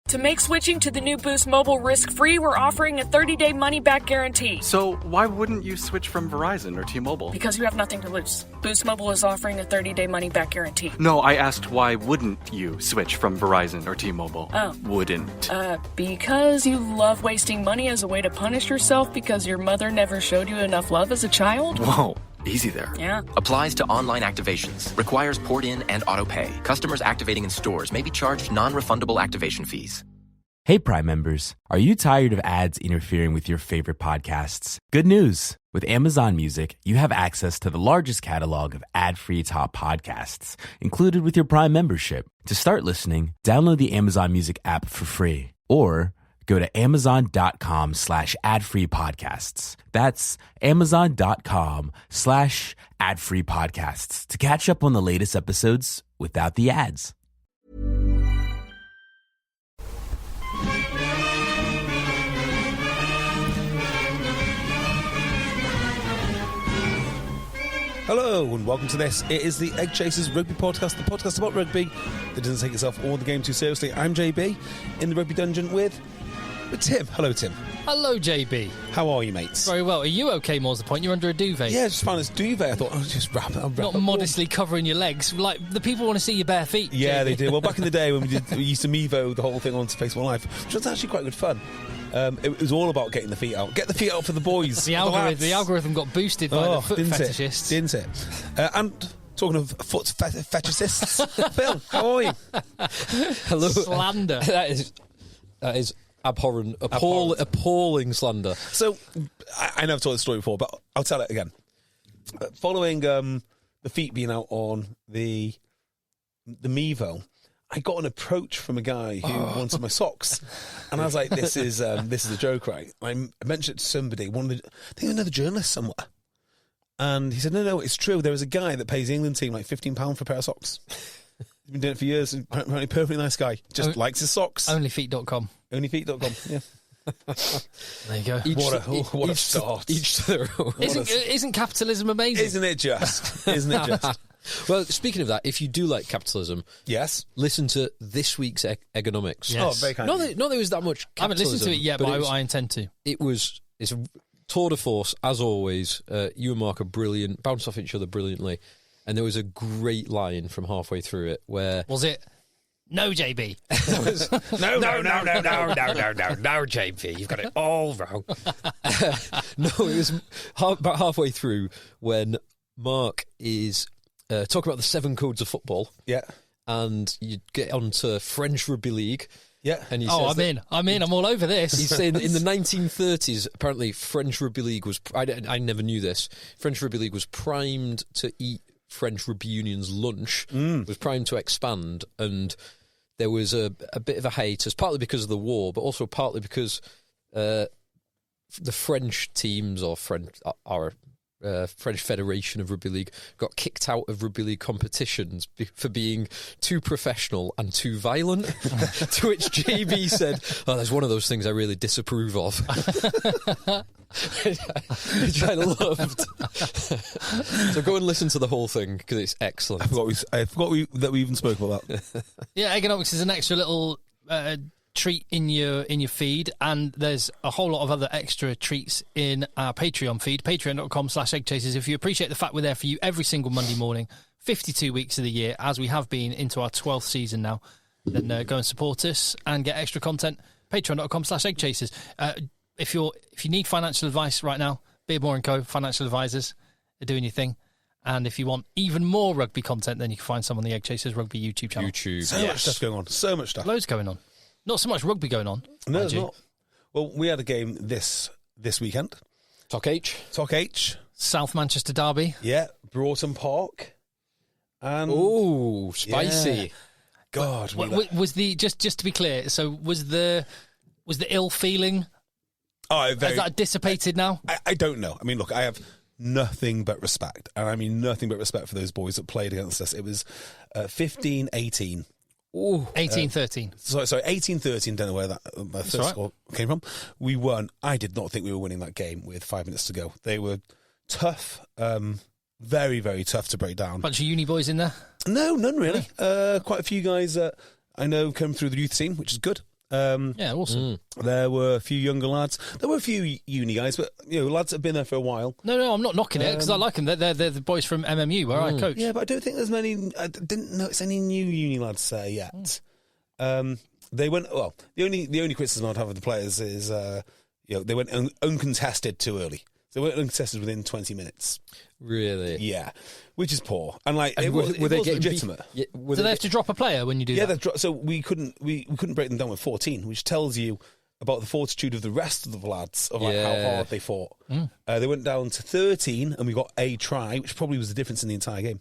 To make switching to the new Boost Mobile risk-free, we're offering a 30-day money-back guarantee. So why wouldn't you switch from Verizon or T-Mobile? Because you have nothing to lose. Boost Mobile is offering a 30-day money-back guarantee. No, I asked why wouldn't you switch from Verizon or T-Mobile? Oh. Wouldn't. Because you love wasting money as a way to punish yourself because your mother never showed you enough love as a child? Whoa. Easy there. Yeah. Applies to online activations. Requires port in and auto pay. Customers activating in stores may be charged non-refundable activation fees. Hey, Prime members. Are you tired of ads interfering with your favorite podcasts? Good news. With Amazon Music, you have access to the largest catalog of ad-free top podcasts included with your Prime membership. To start listening, download the Amazon Music app for free or go to amazon.com/ad-free podcasts. That's amazon.com/ad-free podcasts to catch up on the latest episodes without the ads. Hello and welcome to this. It is the EggChasers Rugby Podcast, the podcast about rugby that doesn't take itself or the game too seriously. I'm JB in the Rugby Dungeon with Tim. Hello, Tim. Hello, JB. How are you, mates? Very well. Are you okay, more's the point? You're under a duvet. Yeah, just found this duvet. I thought I'll just wrap it. Not modestly covering your legs. Like, the people want to see your bare feet. Yeah, JB. they do. Well, back in the day when we used to Mevo the whole thing onto Facebook Live, which was actually quite good fun. It was all about getting the feet out. Get the feet out for the boys. The algorithm got boosted by the foot fetishists. Didn't it? And talking of foot fetishists, Phil, how are you? Hello. Slander. That is abhorrent, appalling slander. So, I know I've told this story before, but I'll tell it again. Following the feet being out on the Mevo, I got an approach from a guy who wanted my socks, and I was like, "This is a joke, right?" I mentioned it to somebody, I think another journalist somewhere, and he said, "No, it's true. There is a guy that pays the England team like £15 for a pair of socks. He's been doing it for years. And apparently, perfectly nice guy. Just likes his socks. Onlyfeet.com. Onlyfeet.com. Yeah." There you go. What a start! Each to their own. Isn't capitalism amazing? Isn't it just? Isn't it just? Well, speaking of that, if you do like capitalism, yes, listen to this week's Economics. Yes. Oh, very kind. Not that there was that much capitalism. I haven't listened to it yet, but I intend to. It's a tour de force, as always. You and Mark are brilliant, bounce off each other brilliantly. And there was a great line from halfway through it where... Was it? No, JB. No, JB. You've got it all wrong. No, it was about halfway through when Mark is... talk about the 7 codes of football. Yeah. And you get onto French Rugby League. Yeah. And he says I'm in. I'm all over this. He's saying that in the 1930s, apparently French Rugby League was... I never knew this. French Rugby League was primed to eat French Rugby Union's lunch, was primed to expand, and there was a bit of a hiatus, partly because of the war, but also partly because the French teams or French Federation of Rugby League got kicked out of Rugby League competitions for being tue professional and too violent. To which JB said, "Oh, there's one of those things I really disapprove of." Which I loved. So go and listen to the whole thing because it's excellent. I forgot that we even spoke about that. Yeah, Economics is an extra little treat in your feed, and there's a whole lot of other extra treats in our Patreon feed, patreon.com/EggChasers. If you appreciate the fact we're there for you every single Monday morning, 52 weeks of the year, as we have been into our 12th season now, then go and support us and get extra content. Patreon.com/EggChasers. If you need financial advice right now, Beardmore & Co. Financial Advisors are doing your thing. And if you want even more rugby content, then you can find some on the EggChasers Rugby YouTube channel. So much stuff going on. So much stuff. Loads going on. Not so much rugby going on. No, it's not. Well, we had a game this weekend. Toc H. South Manchester Derby. Yeah. Broughton Park. And ooh, spicy. Yeah. God. Was the just to be clear, so was the ill feeling... Has that dissipated now? I don't know. I mean, look, I have nothing but respect. And I mean nothing but respect for those boys that played against us. It was 15-18. Ooh. 18-13. Sorry, 18-13. Don't know where that first score came from. We won. I did not think we were winning that game with 5 minutes to go. They were tough, very, very tough to break down. Bunch of uni boys in there? No, none really. Quite a few guys I know come through the youth scene, which is good. Yeah, awesome. There were a few younger lads. There were a few uni guys, but lads that have been there for a while. No, I'm not knocking it because I like them. They're the boys from MMU where I coach. Yeah, but I don't think there's many. I didn't notice any new uni lads there yet. They went well. The only criticism I'd have of the players is they went uncontested too early. They went uncontested within 20 minutes. Really? Yeah, which is poor. And it were was they getting legitimate. Do they have to drop a player when you do that? So we couldn't break them down with 14, which tells you about the fortitude of the rest of the lads of how hard they fought. They went down to 13, and we got a try, which probably was the difference in the entire game.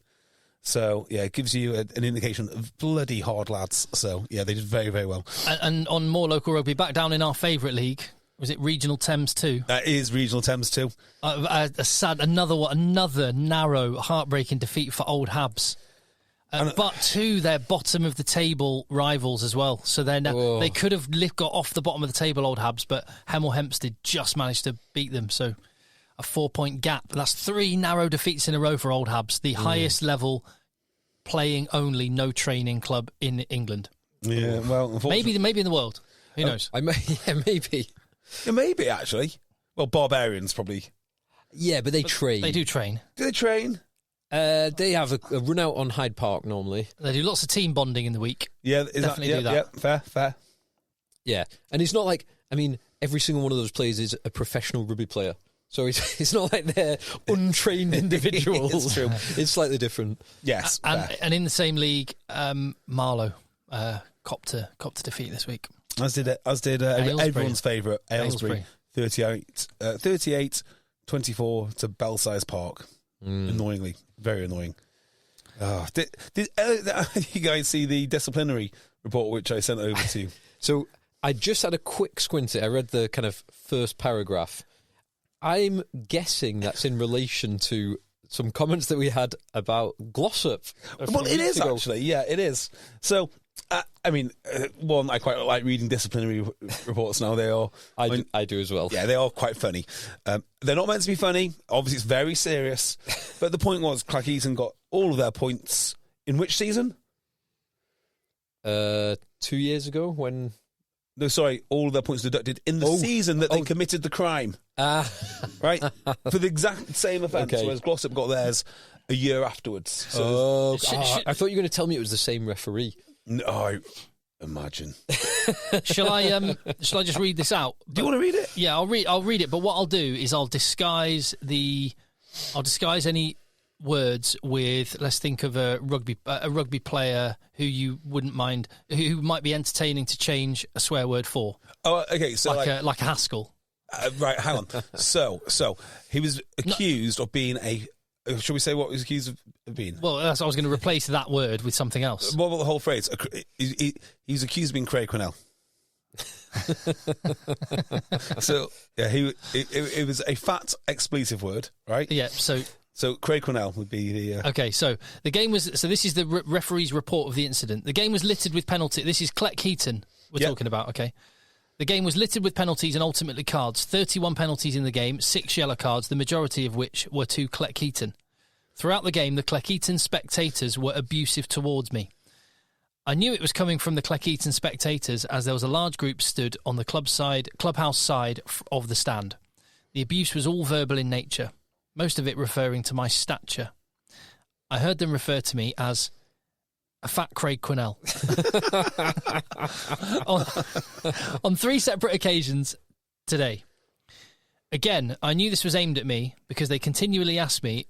So, it gives you an indication of bloody hard lads. So, they did very, very well. And on more local rugby, back down in our favourite league, was it Regional Thames 2? That is Regional Thames 2. A sad, another narrow, heartbreaking defeat for Old Habs. But to their bottom of the table rivals as well. So they could have got off the bottom of the table, Old Habs, but Hemel Hempstead just managed to beat them. So a 4-point gap. That's 3 narrow defeats in a row for Old Habs, the highest level playing only, no training club in England. Yeah, well, unfortunately, maybe in the world. Who knows? Maybe. Yeah, maybe actually. Well, Barbarians probably. Yeah, but they train. They do train. Do they train? They have a run out on Hyde Park normally. They do lots of team bonding in the week. Yeah, Definitely do that. Yeah, fair. Yeah, and it's not like, every single one of those players is a professional rugby player. So it's not like they're untrained individuals. It's true. It's slightly different. Yes. And in the same league, Marlow copped a defeat this week. As did everyone's favourite, Aylesbury. 38-24 to Belsize Park. Annoyingly. Very annoying. Did you guys see the disciplinary report which I sent over to you? So I just had a quick squint at it. I read the kind of first paragraph. I'm guessing that's in relation to some comments that we had about Glossop. Well, it is actually. Yeah, it is. So, one, I quite like reading disciplinary reports now. They are. I do as well. Yeah, they are quite funny. They're not meant to be funny. Obviously, it's very serious. But the point was, Clackeaton got all of their points in which season? 2 years ago when... No, sorry, all of their points deducted in the season that they committed the crime. Right? For the exact same offence, whereas Glossop got theirs a year afterwards. So I thought you were going to tell me it was the same referee. No, imagine. Shall I just read this out? Do you want to read it? Yeah, I'll read it, but what I'll do is I'll disguise any words with, let's think of a rugby player who you wouldn't mind, who might be entertaining to change a swear word for. Oh, okay. So like a Haskell. Right, hang on. So he was accused of being shall we say what he was accused of being? Well, I was going to replace that word with something else. What about the whole phrase? He was accused of being Craig Quinnell. So yeah, it was a fat expletive word, right? Yeah. So Craig Quinnell would be the... Okay, so the game was... So this is the referee's report of the incident. The game was littered with penalties. This is Cleckheaton we're talking about, okay? The game was littered with penalties and ultimately cards. 31 penalties in the game, 6 yellow cards, the majority of which were to Cleckheaton. Throughout the game, the Cleckheaton spectators were abusive towards me. I knew it was coming from the Cleckheaton spectators as there was a large group stood on the clubhouse side of the stand. The abuse was all verbal in nature, most of it referring to my stature. I heard them refer to me as a fat Craig Quinnell. on 3 separate occasions today. Again, I knew this was aimed at me because they continually asked me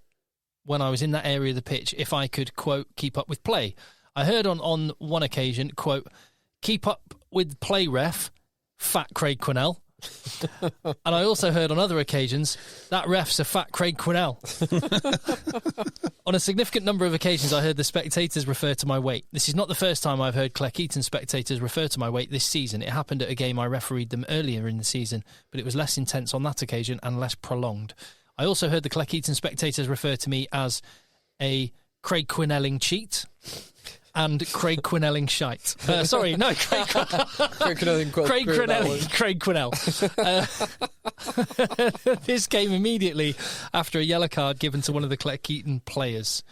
when I was in that area of the pitch if I could, quote, keep up with play. I heard on one occasion, quote, keep up with play, ref, fat Craig Quinnell. And I also heard on other occasions, that ref's a fat Craig Quinnell. On a significant number of occasions, I heard the spectators refer to my weight. This is not the first time I've heard Cleckheaton spectators refer to my weight this season. It happened at a game I refereed them earlier in the season, but it was less intense on that occasion and less prolonged. I also heard the Cleckheaton spectators refer to me as a Craig Quinnelling cheat and Craig Quinnelling shite. Sorry, no, Craig Quinnelling. Craig Quinnell. This came immediately after a yellow card given to one of the Cleckheaton players,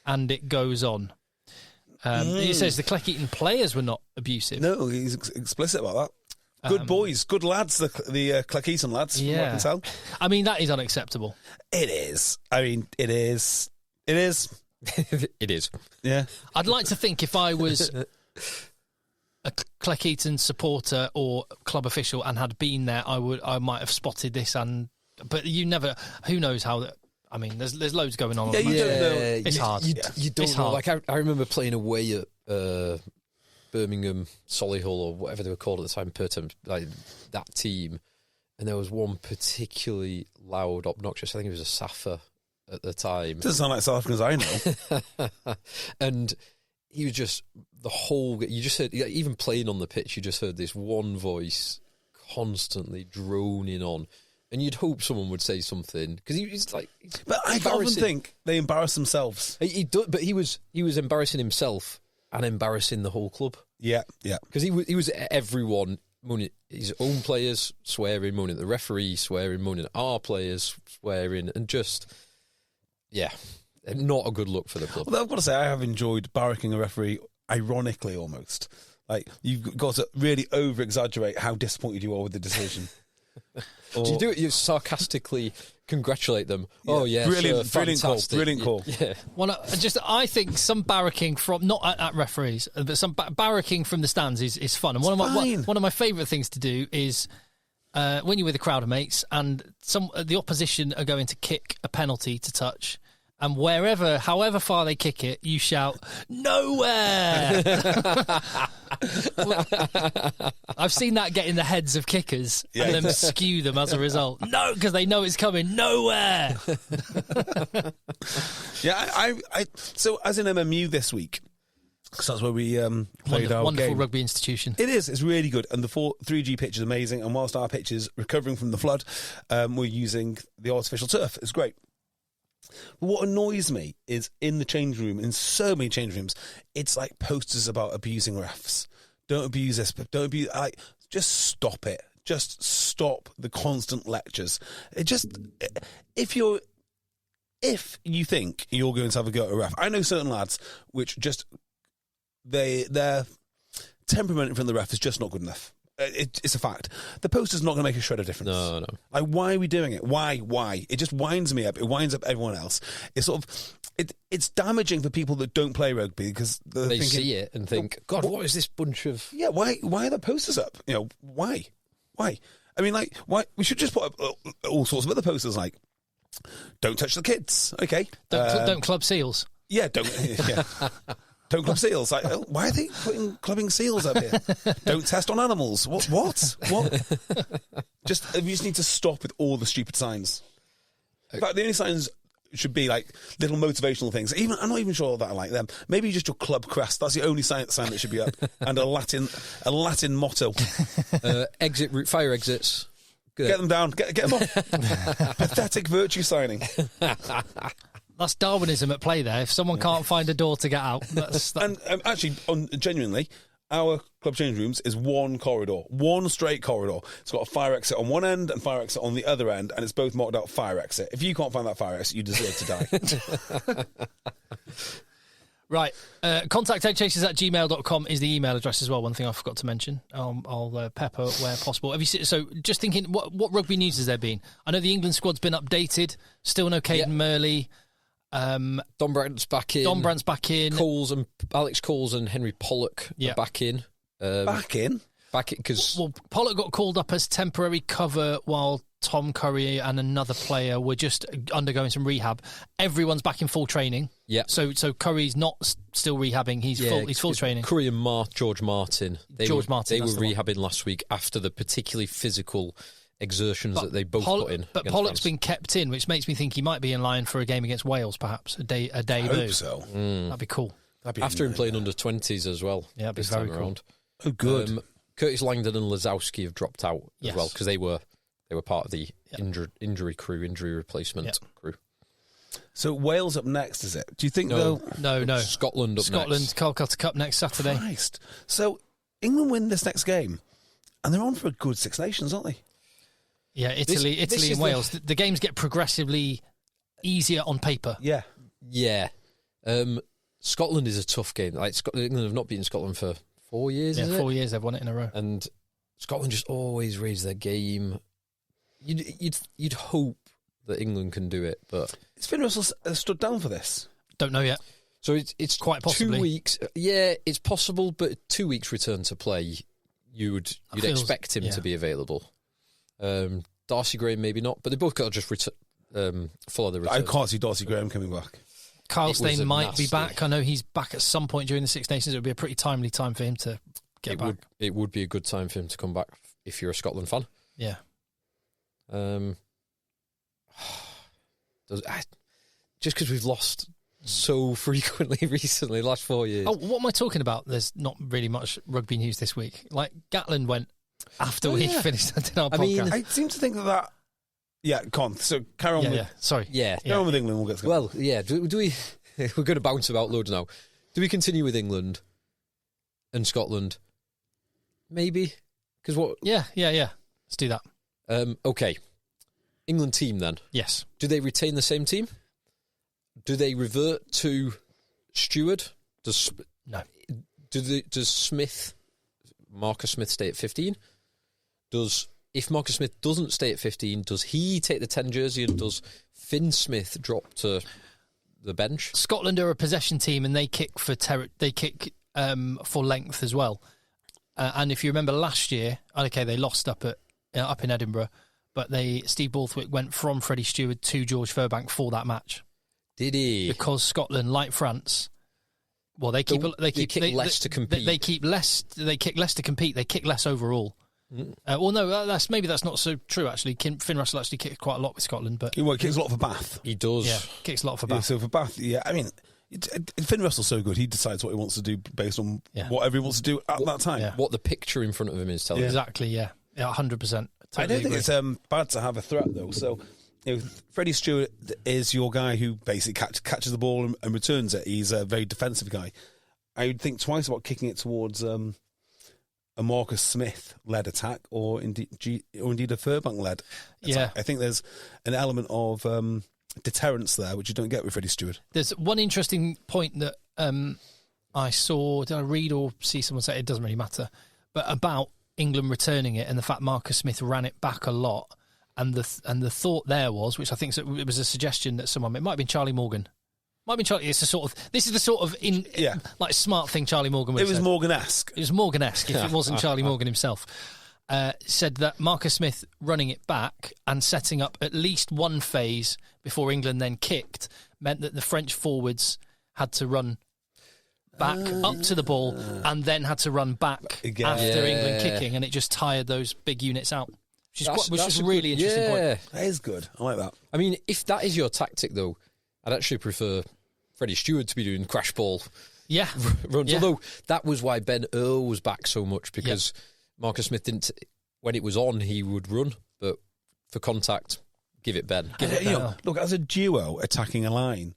and it goes on. He says the Cleckheaton players were not abusive. No, he's explicit about Good boys, good lads, the Cleckheaton lads, from what I can tell. I mean, that is unacceptable. It is. I mean, it is. It is. It is. Yeah. I'd like to think if I was a Cleckheaton supporter or club official and had been there, I might have spotted this. But you never. Who knows how that? I mean, there's loads going on. Yeah, you don't know. It's hard. You don't It's know. hard. Like I remember playing away at Birmingham, Solihull, or whatever they were called at the time, Pertham, like that team, and there was one particularly loud, obnoxious. I think it was a Safa at the time. Doesn't sound like South Africans I know. And he was just the whole. You just heard, even playing on the pitch, you just heard this one voice constantly droning on. And you'd hope someone would say something because he's like. But I often think they embarrass themselves. He but he was embarrassing himself and embarrassing the whole club. Yeah, yeah. Because he was everyone moaning his own players, swearing, moaning at the referee, swearing, moaning at our players, swearing, and just not a good look for the club. Well, I've got to say, I have enjoyed barracking a referee, ironically almost. Like you've got to really over exaggerate how disappointed you are with the decision. Do you do it? You sarcastically congratulate them. Yeah. Oh yeah, brilliant, sure, brilliant call. Yeah. Well, I think some barracking from not at referees, but some barracking from the stands is fun. And one of my favourite things to do is when you're with a crowd of mates and the opposition are going to kick a penalty to touch. And however far they kick it, you shout, "Nowhere!" I've seen that get in the heads of kickers and then skew them as a result. No, because they know it's coming. Nowhere! Yeah, so as in MMU this week, because that's where we played our wonderful game. rugby institution. It is. It's really good. And the 3G pitch is amazing. And whilst our pitch is recovering from the flood, we're using the artificial turf. It's great. But what annoys me is in the change room, in so many change rooms, it's like posters about abusing refs. Don't abuse this, but don't abuse. Just stop it. Just stop the constant lectures. If you think you're going to have a go at a ref, I know certain lads which just their temperament in front of the ref is just not good enough. It's a fact. The poster's not going to make a shred of difference. No. Like, why are we doing it? Why? It just winds me up. It winds up everyone else. It's sort of it's damaging for people that don't play rugby because they thinking, see it and think, God, what is this bunch of? Yeah, why are the posters up? You know, why? I mean, like, why? We should just put up all sorts of other posters like, don't touch the kids. Okay, Don't club seals. Yeah, don't. Yeah. Don't club seals. Like, why are they putting clubbing seals up here? Don't test on animals. What? We just need to stop with all the stupid signs. In fact, the only signs should be like little motivational things. I'm not even sure that I like them. Maybe just your club crest. That's the only sign that should be up, and a Latin motto. Exit route, fire exits. Good. Get them down. Get them off. Pathetic virtue signing. That's Darwinism at play there. If someone can't find a door to get out, and actually, genuinely, our club change rooms is one corridor, one straight corridor. It's got a fire exit on one end and fire exit on the other end, and it's both marked out fire exit. If you can't find that fire exit, you deserve to die. Right. Contact EggChasers@gmail.com is the email address as well. One thing I forgot to mention. I'll pepper where possible. So just thinking, what rugby news has there been? I know the England squad's been updated. Still no Caden Murley. Don Brandt's back in. Alex Coles and Henry Pollock are back in. Back in because Pollock got called up as temporary cover while Tom Curry and another player were just undergoing some rehab. Everyone's back in full training. Yeah. So Curry's not still rehabbing. He's full training. Curry and George Martin. They were rehabbing last week after the particularly physical exertions that they both put in. But Pollock's been kept in, which makes me think he might be in line for a game against Wales, perhaps a debut. I hope so. That'd be cool. After him playing under 20s as well. Yeah, that'd be very cool. Oh, good. Curtis Langdon and Lazowski have dropped out as well because they were part of the injury replacement crew. So Wales up next, is it? Do you think No. Scotland up next. Calcutta Cup next Saturday. Christ. So England win this next game, and they're on for a good Six Nations, aren't they? Yeah, Italy and Wales. The games get progressively easier on paper. Yeah. Yeah. Scotland is a tough game. Like England have not beaten Scotland for 4 years. Yeah, 4 years they've won it in a row. And Scotland just always raise their game. You'd hope that England can do it, but Has Finn Russell stood down for this? Don't know yet. so it's Quite possibly. 2 weeks. Yeah, it's possible, but 2 weeks return to play, you'd expect him to be available. Darcy Graham maybe not, but they both got to just follow the return. I can't see Darcy Graham coming back. Kyle It was Stein a might be nasty- back. I know he's back at some point during the Six Nations. It would be a pretty timely time for him to get back. It would be a good time for him to come back if you're a Scotland fan. Yeah. Just because we've lost so frequently recently, last 4 years. Oh, what am I talking about? There's not really much rugby news this week. Like, Gatland went after we finished our podcast. I seem to think that. Yeah, Con. So carry on. yeah. Sorry. Yeah. Carry on with England. We'll get to Well, yeah. Do we? We're going to bounce about loads now. Do we continue with England and Scotland? Maybe. Because what? Yeah. Let's do that. Okay. England team then. Yes. Do they retain the same team? Do they revert to Stewart? No. Does Marcus Smith stay at 15? If Marcus Smith doesn't stay at 15, does he take the 10 jersey and does Finn Smith drop to the bench? Scotland are a possession team and they kick for for length as well. And if you remember last year, okay, they lost up in Edinburgh, but Steve Borthwick went from Freddie Stewart to George Furbank for that match. Did he? Because Scotland, like France, well, they kick less to compete. They kick less to compete. They kick less overall. Well, no, that's not so true. Actually, Finn Russell actually kicked quite a lot with Scotland, but He kicks a lot for Bath. He does. yeah, kicks a lot for Yeah, Bath. so for Bath, I mean, Finn Russell's so good. He decides what he wants to do based on whatever he wants to do at that time. Yeah. What the picture in front of him is telling us. Exactly. Yeah. 100%. I don't think it's bad to have a threat though. So, Freddie Stewart is your guy who basically catches the ball and returns it. He's a very defensive guy. I would think twice about kicking it towards a Marcus Smith-led attack or indeed a Furbank-led attack. Yeah. I think there's an element of deterrence there, which you don't get with Freddie Stewart. There's one interesting point that I saw. Did I read or see someone say? It doesn't really matter, but about England returning it and the fact Marcus Smith ran it back a lot, and the thought there was, which I think it was a suggestion that someone, it might have been Charlie Morgan. This is the sort of like smart thing Charlie Morgan would have said. It was Morgan-esque. It was Morgan-esque if it wasn't Charlie Morgan himself. Said that Marcus Smith running it back and setting up at least one phase before England then kicked meant that the French forwards had to run back up to the ball and then had to run back Again. after England kicking, and it just tired those big units out. Which is a really interesting point. That is good. I like that. I mean, if that is your tactic, though, I'd actually prefer Freddie Stewart to be doing crash ball Yeah. runs. Yeah. Although that was why Ben Earl was back so much, because Marcus Smith didn't. When it was on, he would run, but for contact, give it Ben. Look, as a duo attacking a line,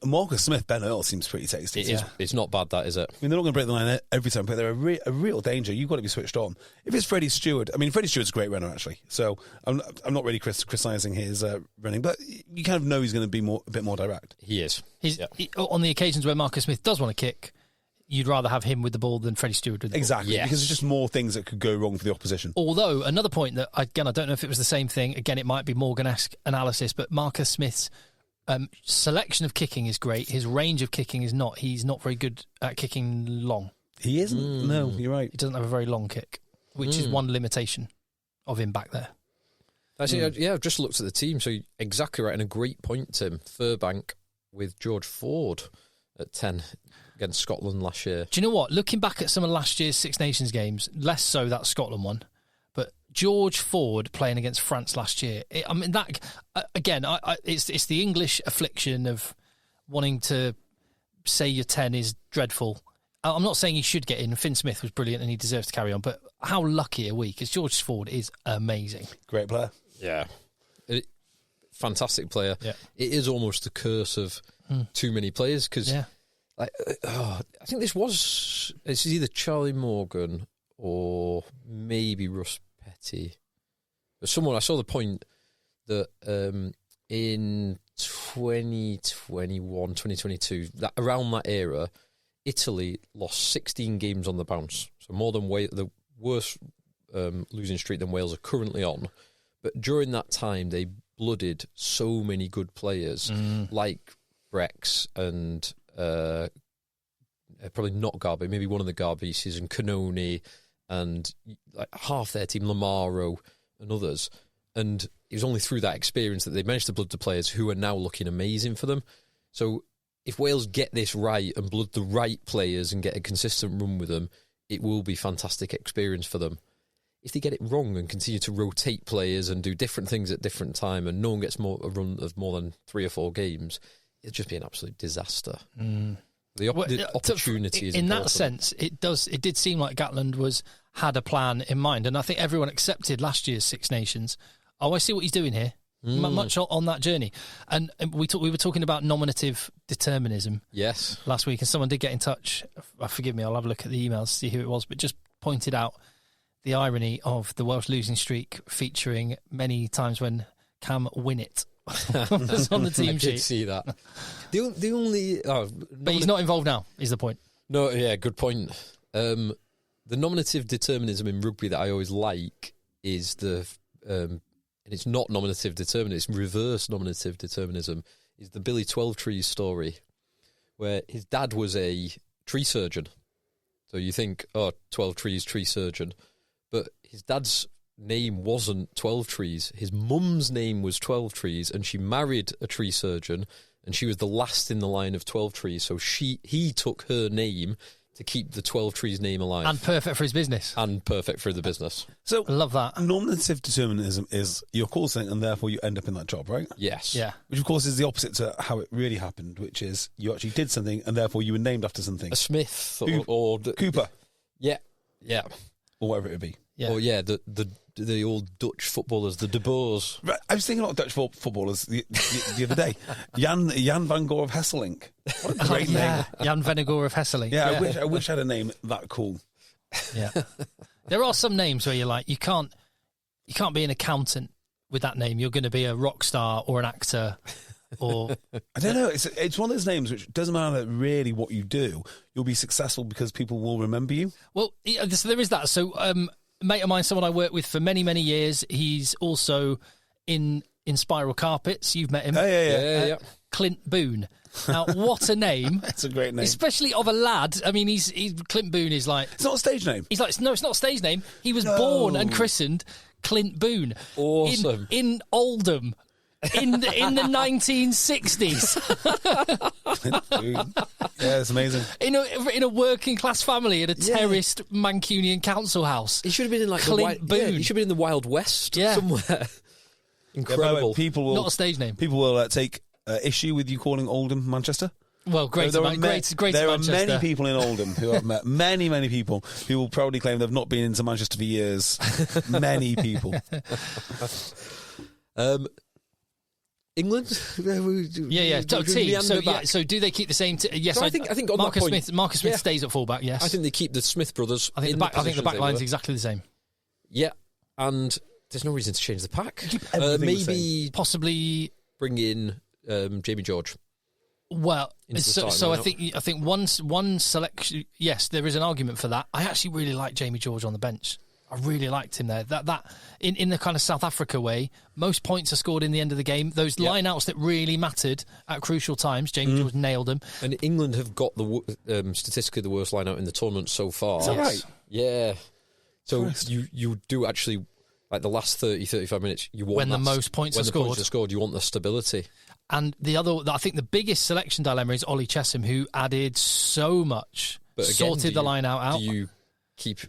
Marcus Smith, Ben Earl seems pretty tasty. It's not bad, that, is it? I mean, they're not going to break the line every time, but they're a real danger. You've got to be switched on. If it's Freddie Stewart, I mean, Freddie Stewart's a great runner, actually. So I'm not really criticising his running, but you kind of know he's going to be a bit more direct. He is. On the occasions where Marcus Smith does want to kick, you'd rather have him with the ball than Freddie Stewart with the ball. Exactly, Yes. because there's just more things that could go wrong for the opposition. Although, another point that, again, I don't know if it was the same thing. Again, it might be Morgan-esque analysis, but Marcus Smith's selection of kicking is great. His range of kicking is not. He's not very good at kicking long. He isn't? No, you're right. He doesn't have a very long kick, which is one limitation of him back there. Actually, I've just looked at the team, so exactly right, and a great point, Tim. Furbank with George Ford at 10 against Scotland last year. Do you know what? Looking back at some of last year's Six Nations games, less so that Scotland one, but George Ford playing against France last year. It's the English affliction of wanting to say your 10 is dreadful. I'm not saying he should get in. Finn Smith was brilliant and he deserves to carry on, but how lucky are we? Because George Ford is amazing. Great player. Yeah. Fantastic player. Yeah. It is almost the curse of too many players, because I think it's either Charlie Morgan or maybe Russ Petty. But I saw the point that in 2021, 2022, that around that era, Italy lost 16 games on the bounce. So more than the worst losing streak than Wales are currently on. But during that time, they blooded so many good players, like Brex and probably not Garby, maybe one of the Garbices and Canoni and like half their team, Lamaro and others. And it was only through that experience that they managed to blood the players who are now looking amazing for them. So if Wales get this right and blood the right players and get a consistent run with them, it will be fantastic experience for them. If they get it wrong and continue to rotate players and do different things at different time and no one gets a run of more than 3 or 4 games, it'll just be an absolute disaster. The opportunity is in important. that sense. It did seem like Gatland had a plan in mind, and I think everyone accepted last year's Six Nations. Oh, I see what he's doing here. Much on that journey, and we were talking about nominative determinism. Yes, last week, and someone did get in touch. Forgive me, I'll have a look at the emails to see who it was, but just pointed out the irony of the Welsh losing streak featuring many times when Cam Winnett was on the team sheet. I did see that. The only... but he's not involved now, is the point. No, yeah, good point. The nominative determinism in rugby that I always like is and it's not nominative determinism, it's reverse nominative determinism, is the Billy 12trees story, where his dad was a tree surgeon. So you think, 12trees, tree surgeon. But his dad's name wasn't 12trees. His mum's name was 12trees, and she married a tree surgeon, and she was the last in the line of 12trees. So he took her name to keep the 12trees name alive. And perfect for his business. And perfect for the business. So I love that. Nominative determinism is you're called something and therefore you end up in that job, right? Yes. Yeah. Which, of course, is the opposite to how it really happened, which is you actually did something and therefore you were named after something. A Smith or Cooper. Yeah. Yeah. Or whatever it would be. Yeah. Or, yeah, the old Dutch footballers, the De Boers. Right, I was thinking about Dutch footballers the other day. Jan van Gogh of Hesselink. What a great name. Jan Vennegoor of Hesselink. Yeah, I wish I had a name that cool. Yeah. There are some names where you're like, you can't be an accountant with that name. You're going to be a rock star or an actor or... I don't know. It's one of those names which doesn't matter really what you do. You'll be successful because people will remember you. Well, so there is that. So a mate of mine, someone I worked with for many, many years, he's also in Spiral Carpets. You've met him. Yeah. Clint Boone. Now, what a name. It's a great name. Especially of a lad. I mean, he's Clint Boone is like... It's not a stage name. He's like, no, it's not a stage name. He was born and christened Clint Boone. Awesome. In Oldham. In the 1960s. Yeah, it's amazing. In a working class family in a terraced Mancunian council house. He should have been in like Clint Boone. he should have been in the Wild West somewhere. Incredible. People will, not a stage name. People will take issue with you calling Oldham Manchester. Well, great There Manchester. are many people in Oldham who I've met. Many people who will proudly claim they've not been into Manchester for years. Many people. England? Yeah. Team. So do they keep the same? Yes, so I think on Marcus that point, Smith. Marcus Smith stays at fullback. Yes, I think they keep the Smith brothers. I think the back line's exactly the same. Yeah, and there's no reason to change the pack. Maybe possibly bring in Jamie George. Well, so I think one selection. Yes, there is an argument for that. I actually really like Jamie George on the bench. I really liked him there. That in the kind of South Africa way, most points are scored in the end of the game. Those line-outs that really mattered at crucial times, Jamie George nailed them. And England have got statistically the worst line-out in the tournament so far. Is that right? Yeah. So you do actually, like the last 30, 35 minutes, you want when the most points are scored. When the points are scored, you want the stability. And I think the biggest selection dilemma is Ollie Chesham, who added so much, but again, sorted the line-out out. Do you keep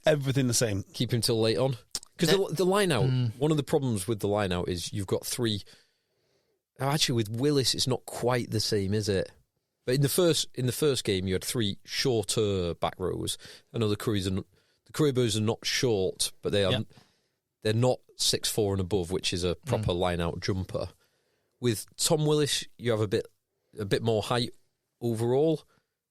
everything the same? Keep him till late on? Because the line-out, one of the problems with the line-out is you've got 3... Actually, with Willis, it's not quite the same, is it? But in the first game, you had 3 shorter back rows. I know the Couriers are not short, but they're not 6'4" and above, which is a proper line-out jumper. With Tom Willis, you have a bit more height overall.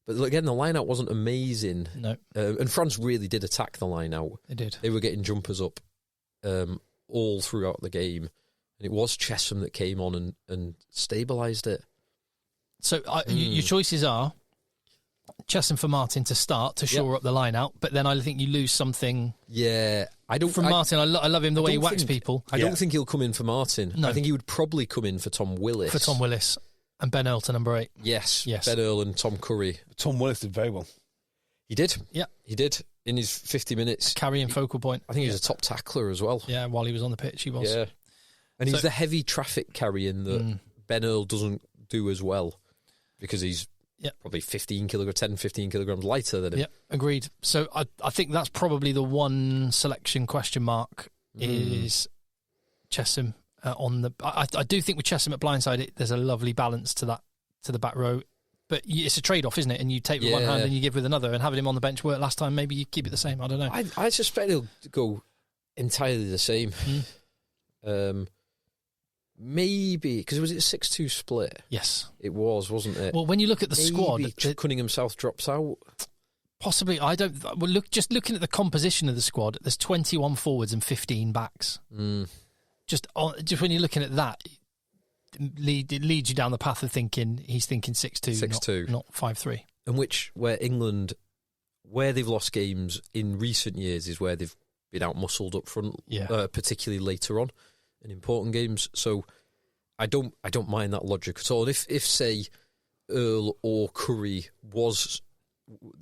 But again, the line-out wasn't amazing. No. And France really did attack the line-out. They did. They were getting jumpers up all throughout the game. And it was Chesham that came on and stabilised it. So your choices are Chessum for Martin to start to shore up the line out, but then I think you lose something. Yeah, Martin. I love him the way he whacks people. I don't think he'll come in for Martin. No. I think he would probably come in for Tom Willis. And Ben Earl to number 8. Yes. Ben Earl and Tom Curry. Tom Willis did very well. He did. Yeah. He did in his 50 minutes. Carrying focal point. I think he was a top tackler as well. Yeah, while he was on the pitch, he was. Yeah. And he's the heavy traffic carrying that Ben Earl doesn't do as well because he's probably 10, 15 kilograms lighter than him. Yeah, agreed. So I think that's probably the one selection question mark is Chessum on the... I do think with Chessum at blindside, there's a lovely balance to the back row. But it's a trade-off, isn't it? And you take with one hand and you give with another. And having him on the bench worked last time, maybe you keep it the same. I don't know. I suspect he'll go entirely the same. Maybe, because was it a 6-2 split? Yes. It was, wasn't it? Well, when you look at the squad... Cunningham South drops out. Possibly. I don't... Well, just looking at the composition of the squad, there's 21 forwards and 15 backs. Just when you're looking at that, it leads you down the path of thinking he's thinking 6-2, not 5-3. And where England, where they've lost games in recent years is where they've been out-muscled up front, particularly later on in important games. So I don't mind that logic at all. And if say Earl or Curry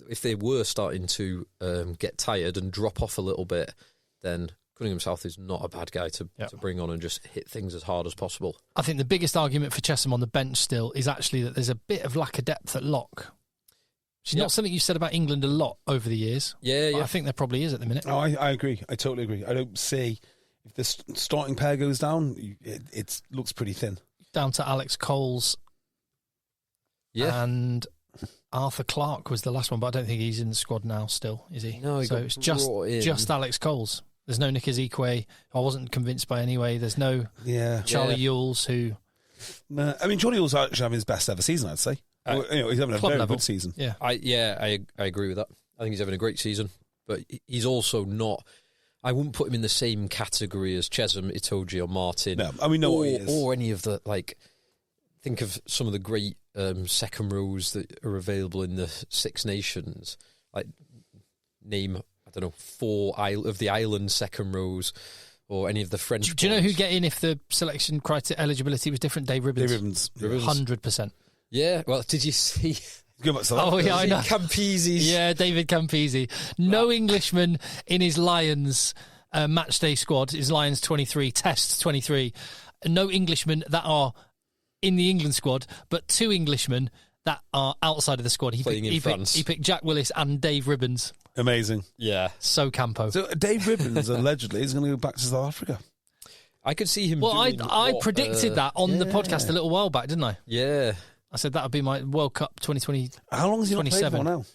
if they were starting to get tired and drop off a little bit, then Cunningham South is not a bad guy to bring on and just hit things as hard as possible. I think the biggest argument for Chessum on the bench still is actually that there's a bit of lack of depth at lock. Which is not something you've said about England a lot over the years. Yeah. I think there probably is at the minute. Oh, I agree. I totally agree. I don't see... If the starting pair goes down, it looks pretty thin. Down to Alex Coles. Yeah. And Arthur Clark was the last one, but I don't think he's in the squad now still, is he? No, so it's just Alex Coles. There's no Nick Ezekwe, I wasn't convinced by anyway. There's no Charlie Ewells who... I mean, Charlie Ewells actually having his best ever season, I'd say. He's having a very good season. Yeah. I agree with that. I think he's having a great season, but he's also not... I wouldn't put him in the same category as Chessum, Itoje or Martin. No, I mean, know what he is. Or any of the, think of some of the great second rows that are available in the Six Nations. Name, I don't know, 4 of the island second rows or any of the French. Do you know who'd get in if the selection criteria eligibility was different? Dave Ribbons. 100%. Yeah, well, did you see... Oh, yeah, I know. Campese. Yeah, David Campese. No Englishman in his Lions matchday squad, his Lions 23, Test 23. No Englishmen that are in the England squad, but 2 Englishmen that are outside of the squad. He picked Jack Willis and Dave Ribbons. Amazing. Yeah. So Campo. So Dave Ribbons allegedly is going to go back to South Africa. I could see him I predicted that on the podcast a little while back, didn't I? Yeah. I said that would be my World Cup 2020. How long has he not played for now?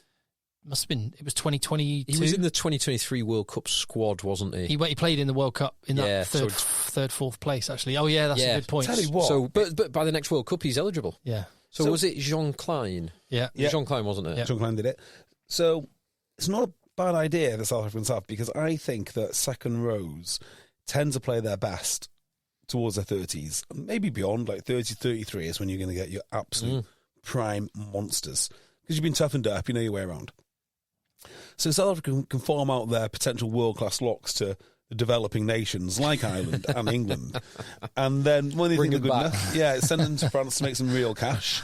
Must have been. It was 2022. He was in the 2023 World Cup squad, wasn't he? He played in the World Cup in that third, fourth place, actually. Oh, yeah, that's a good point. Tell you what. So, but by the next World Cup, he's eligible. Yeah. So was it Jean Klein? Yeah. Jean Klein, wasn't it? Yeah. Jean Klein did it. So it's not a bad idea, the South African South, because I think that second rows tend to play their best towards their 30s, maybe beyond, 30, 33 is when you're going to get your absolute prime monsters. Because you've been toughened up, you know your way around. So South Africa can farm out their potential world-class locks to the developing nations like Ireland and England. And then when they think they're good enough, send them to France to make some real cash.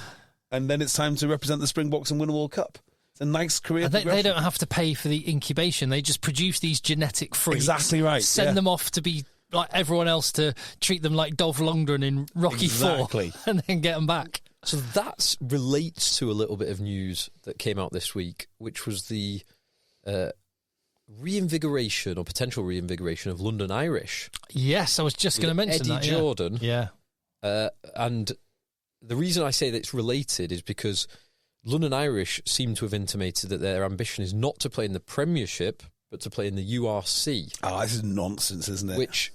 And then it's time to represent the Springboks and win a World Cup. It's a nice career progression. They don't have to pay for the incubation. They just produce these genetic freaks. Exactly right. Send them off to be like everyone else, to treat them like Dolph Lundgren in Rocky 4 and then get them back. So that relates to a little bit of news that came out this week, which was the reinvigoration or potential reinvigoration of London Irish. Yes, I was just going to mention Eddie Jordan. Yeah. And the reason I say that it's related is because London Irish seem to have intimated that their ambition is not to play in the Premiership, but to play in the URC. Oh, this is nonsense, isn't it?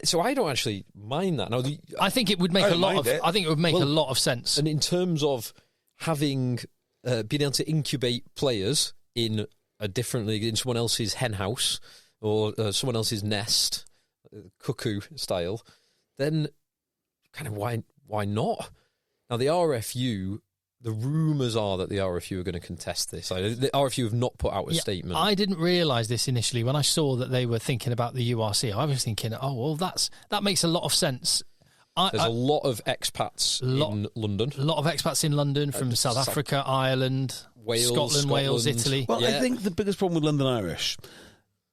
So I don't actually mind that. Now, I think it would make a lot of sense. And in terms of having being able to incubate players in a different league, in someone else's hen house or someone else's nest, cuckoo style, then kind of why not? Now the RFU, the rumours are that the RFU are going to contest this. The RFU have not put out a statement. I didn't realise this initially. When I saw that they were thinking about the URC, I was thinking, oh, well, that makes a lot of sense. There's a lot of expats in London. A lot of expats in London from South Africa, Ireland, Scotland, Wales, Italy. Well, I think the biggest problem with London Irish,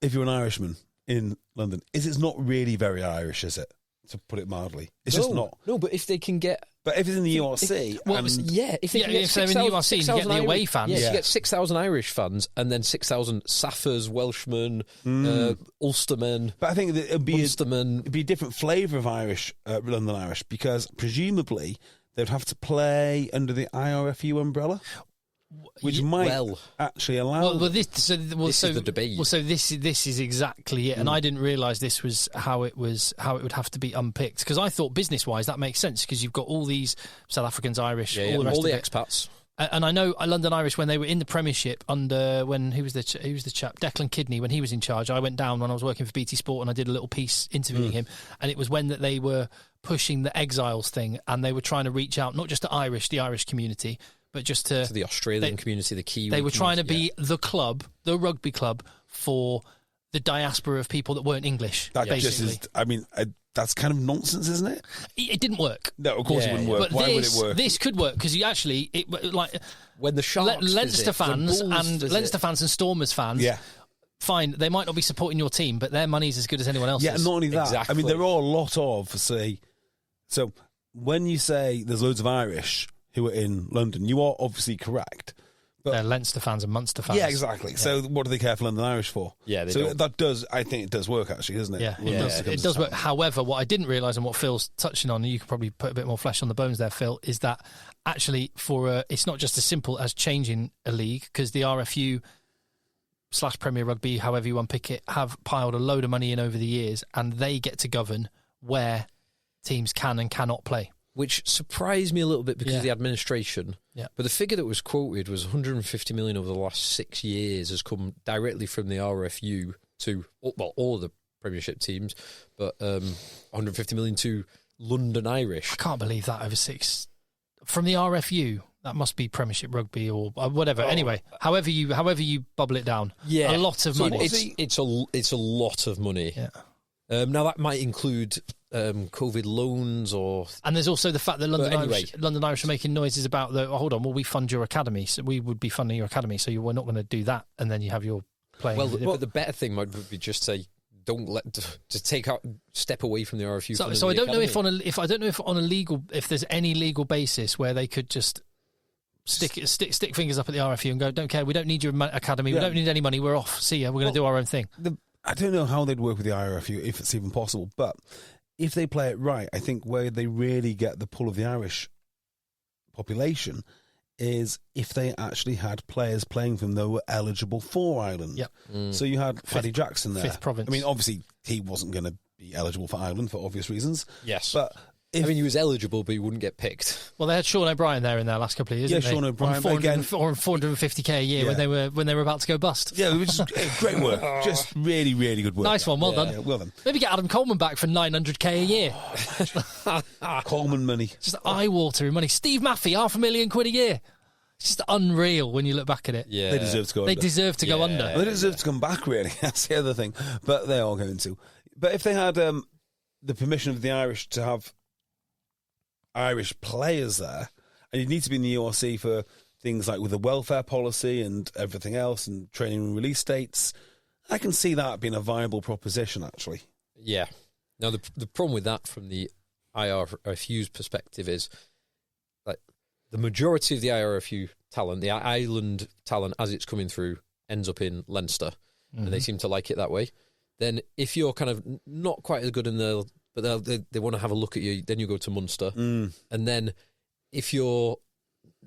if you're an Irishman in London, is it's not really very Irish, is it? To put it mildly. It's just not. No, but if they can get... But if it's in the URC... if they're in the URC, you get the away fans. Yes, you get 6,000 Irish fans and then 6,000 Saffers, Welshmen, Ulstermen. But I think that it'd be Ulstermen. a different flavour of Irish, London Irish, because presumably they'd have to play under the IRFU umbrella, which might actually allow. This is the debate. Well, so this is exactly it, and I didn't realise this was how it would have to be unpicked, because I thought business wise that makes sense, because you've got all these South Africans, Irish, all the expats. And I know London Irish, when they were in the Premiership under who was the chap, Declan Kidney, when he was in charge. I went down when I was working for BT Sport and I did a little piece interviewing him, and it was when that they were pushing the exiles thing, and they were trying to reach out not just to the Irish community, but just to the Australian community, the Kiwi. They were trying to be the rugby club for the diaspora of people that weren't English. That just is. I mean, that's kind of nonsense, isn't it? It didn't work. No, of course it wouldn't work. But Why would it work? This could work, because you actually when the Sharks Leinster fans and Stormers fans. Yeah. Fine, they might not be supporting your team, but their money's as good as anyone else's. Yeah, and not only that. Exactly. I mean, there are a lot of so when you say there's loads of Irish who are in London, you are obviously correct. But they're Leinster fans and Munster fans. Yeah, exactly. Yeah. So what do they care for London Irish for? Yeah, I think it does work, actually, doesn't it? Yeah, it does work. However, what I didn't realise, and what Phil's touching on, and you could probably put a bit more flesh on the bones there, Phil, is that actually it's not just as simple as changing a league, because the RFU / Premier Rugby, however you unpick it, have piled a load of money in over the years, and they get to govern where teams can and cannot play. Which surprised me a little bit because of the administration. Yeah. But the figure that was quoted was 150 million over the last 6 years has come directly from the RFU to, all the Premiership teams, but 150 million to London Irish. I can't believe that over 6. From the RFU, that must be Premiership Rugby or whatever. Anyway, however you bubble it down, a lot of money. It's a lot of money. Yeah. Now that might include COVID loans and there's also the fact that London Irish are making noises about we fund your academy, so we would be funding your academy, so we're not going to do that, and then you have your playing. But the better thing might be just say step away from the RFU. So I don't know if there's any legal basis where they could just stick fingers up at the RFU and go, don't care, we don't need your academy, we don't need any money, we're off, see ya, we're going to do our own thing. I don't know how they'd work with the IRFU, if it's even possible, but if they play it right, I think where they really get the pull of the Irish population is if they actually had players playing for them that were eligible for Ireland. Yep. So you had Paddy Jackson there. Fifth province. I mean, obviously, he wasn't going to be eligible for Ireland for obvious reasons. Yes. But he was eligible, but he wouldn't get picked. Well, they had Sean O'Brien there in their last couple of years, didn't they? Sean O'Brien, on 450k a year when they were about to go bust. Yeah, it was great work. Just really, really good work. Nice one, well done. Yeah, well done. Maybe get Adam Coleman back for 900k a year. Coleman money. Just eye-watering money. Steve Maffey, £500,000 a year. It's just unreal when you look back at it. Yeah. They deserve to go under. They deserve to go under. They deserve to come back, really. That's the other thing. But they are going to. But if they had the permission of the Irish to have Irish players there, and you need to be in the URC for things like with the welfare policy and everything else and training and release dates, I can see that being a viable proposition, actually. Yeah. Now, the problem with that from the IRFU's perspective is like the majority of the IRFU talent, the island talent as it's coming through, ends up in Leinster, and they seem to like it that way. Then if you're kind of not quite as good in the but they want to have a look at you, then you go to Munster. And then if you're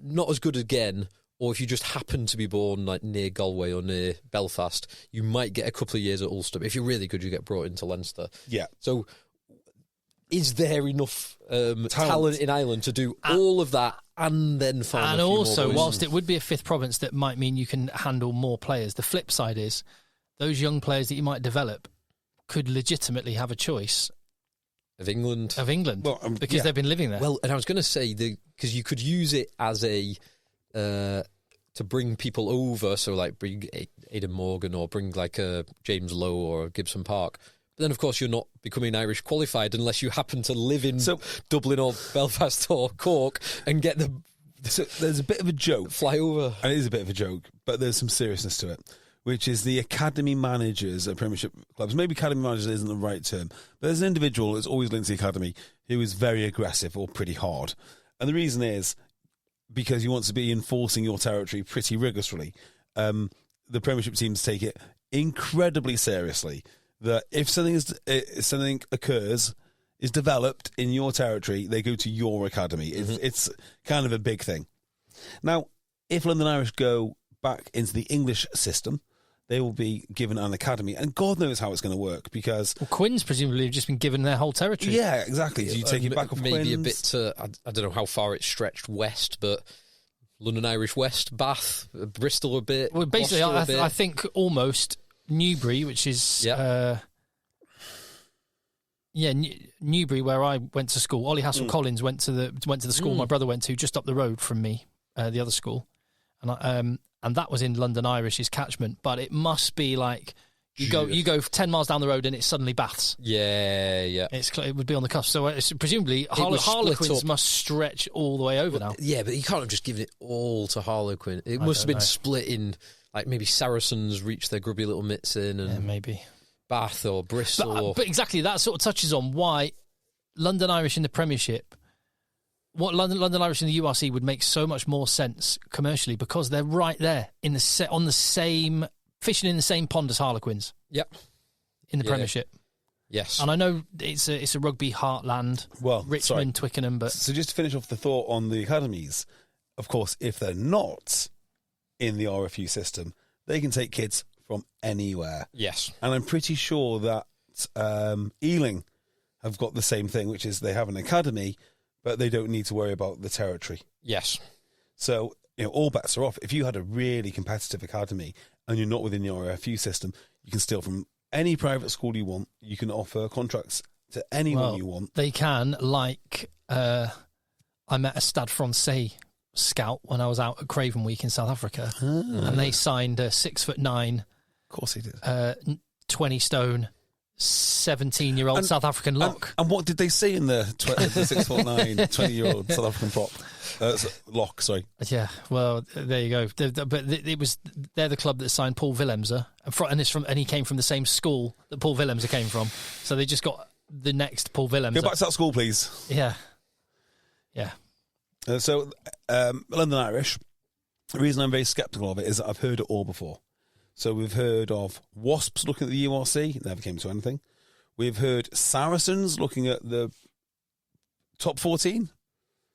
not as good again, or if you just happen to be born like near Galway or near Belfast, you might get a couple of years at Ulster. But if you're really good, you get brought into Leinster. Yeah. So is there enough talent in Ireland to do all of that and then find and a few also, more whilst it would be a fifth province, that might mean you can handle more players. The flip side is those young players that you might develop could legitimately have a choice of England, because they've been living there. Well, and I was going to say because you could use it as a to bring people over, so like bring Aidan Morgan or bring like a James Lowe or Gibson Park. But then, of course, you're not becoming Irish qualified unless you happen to live in Dublin or Belfast or Cork and get the... So there's a bit of a joke. Fly over. And it is a bit of a joke, but there's some seriousness to it, which is the academy managers at Premiership clubs. Maybe academy managers isn't the right term, but there's an individual that's always linked to the academy who is very aggressive or pretty hard. And the reason is because you want to be enforcing your territory pretty rigorously. The Premiership teams take it incredibly seriously, that if something occurs, is developed in your territory, they go to your academy. It's kind of a big thing. Now, if London Irish go back into the English system, they will be given an academy, and God knows how it's going to work, because... Well, Quins presumably have just been given their whole territory. Yeah, exactly. Do you take it back off maybe Quins? A bit to... I don't know how far it's stretched west, but London Irish West, Bath, Bristol a bit. Well, basically, I think almost Newbury, which is... Newbury, where I went to school. Ollie Hassel-Collins went to the school my brother went to, just up the road from me, the other school, and that was in London Irish's catchment. But it must be like you go 10 miles down the road and it's suddenly Baths. Yeah. It would be on the cusp. So presumably Harlequins must stretch all the way over now. Yeah, but you can't have just given it all to Harlequin. It must have been split in, like maybe Saracens reached their grubby little mitts in, and maybe Bath or Bristol. But exactly, that sort of touches on why London Irish in the Premiership, what London Irish in the URC would make so much more sense commercially, because they're right there in on the same, fishing in the same pond as Harlequins. Yep. In the Premiership. Yes. And I know it's a rugby heartland. Well, Richmond, Twickenham, but so just to finish off the thought on the academies, of course, if they're not in the RFU system, they can take kids from anywhere. Yes. And I'm pretty sure that Ealing have got the same thing, which is they have an academy, but they don't need to worry about the territory. Yes. So, all bets are off. If you had a really competitive academy and you're not within the RFU system, you can steal from any private school you want. You can offer contracts to anyone you want. They can, like I met a Stade Francais scout when I was out at Craven Week in South Africa, and they signed a 6'9", of course he did, 20 stone, 17-year-old South African lock. And what did they see in the 6'9", 20-year-old South African prop? Lock, sorry. Yeah, well, there you go. But they're the club that signed Paul Willemser, and he came from the same school that Paul Willemser came from. So they just got the next Paul Willemser. Go back to that school, please. Yeah. So London Irish, the reason I'm very sceptical of it is that I've heard it all before. So we've heard of Wasps looking at the URC, never came to anything. We've heard Saracens looking at the top 14.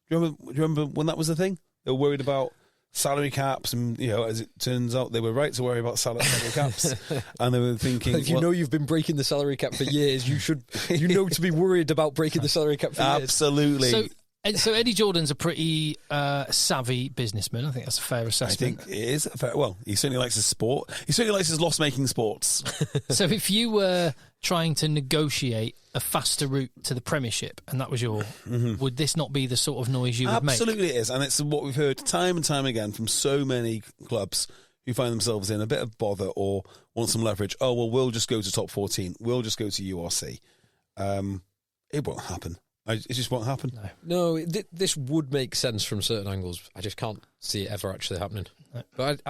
Do you remember when that was the thing? They were worried about salary caps, and as it turns out, they were right to worry about salary caps. And they were thinking, if you know you've been breaking the salary cap for years, you should to be worried about breaking the salary cap for years. Absolutely. So Eddie Jordan's a pretty savvy businessman. I think that's a fair assessment. I think it is. Well, he certainly likes his sport. He certainly likes his loss-making sports. So if you were trying to negotiate a faster route to the Premiership, and that was would this not be the sort of noise you would make? Absolutely it is. And it's what we've heard time and time again from so many clubs who find themselves in a bit of bother or want some leverage. Oh, well, we'll just go to top 14. We'll just go to URC. It won't happen. It just won't happen. No, this would make sense from certain angles. I just can't see it ever actually happening. No. But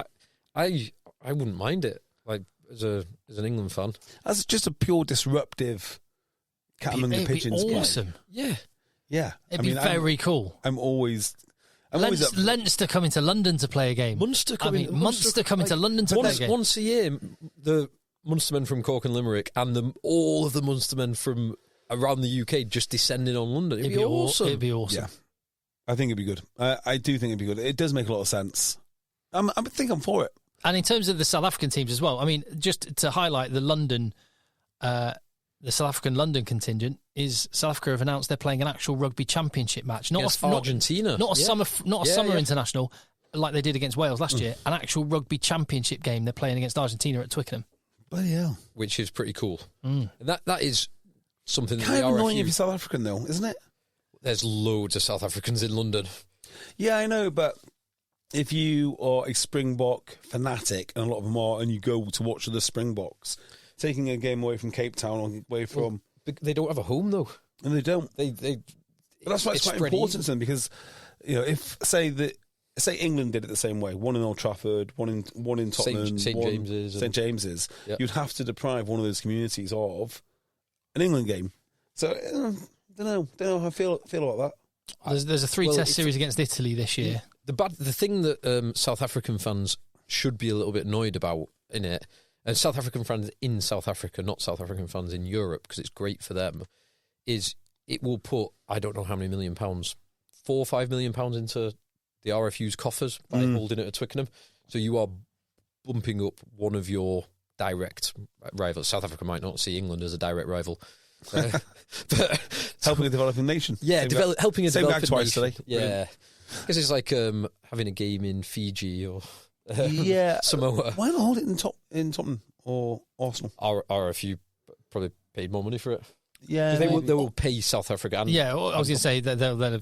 I wouldn't mind it. Like as an England fan, as just a pure disruptive cat among the pigeons. It'd be awesome. Yeah. It'd be very cool. I'm always Leinster coming to London to play a game. Munster coming to London to play a game. Once a year, the Munstermen from Cork and Limerick and all of the Munstermen from around the UK just descending on London. It'd be awesome. It'd be awesome. Yeah. I think it'd be good. I do think it'd be good. It does make a lot of sense. I think I'm for it. And in terms of the South African teams as well, I mean, just to highlight the South African London contingent is South Africa have announced they're playing an actual rugby championship match, not Argentina, not a summer international like they did against Wales last year. An actual rugby championship game they're playing against Argentina at Twickenham. Bloody hell, which is pretty cool. That is something kind of annoying if you're South African, though, isn't it? There's loads of South Africans in London. Yeah, I know, but if you are a Springbok fanatic, and a lot of them are, and you go to watch the Springboks, taking a game away from Cape Town or away from... They don't have a home, though. And they don't. They But that's why it's quite important to them, because, if, say England did it the same way, one in Old Trafford, one in Tottenham, St James's, you'd have to deprive one of those communities of an England game. So, I don't know how I feel about that. There's a three-test series against Italy this year. The thing that South African fans should be a little bit annoyed about in it, and South African fans in South Africa, not South African fans in Europe, because it's great for them, is it will put, I don't know how many £1 million, £4 or £5 million into the RFU's coffers by holding it at Twickenham. So you are bumping up one of your direct rivals. South Africa might not see England as a direct rival. But helping a developing nation. Yeah, helping a developing nation. Twice today. Yeah. Because it's like having a game in Fiji or Samoa. Why not hold it in Tottenham or Arsenal? RFU probably paid more money for it. Yeah, they will pay South Africa. And I was going to say that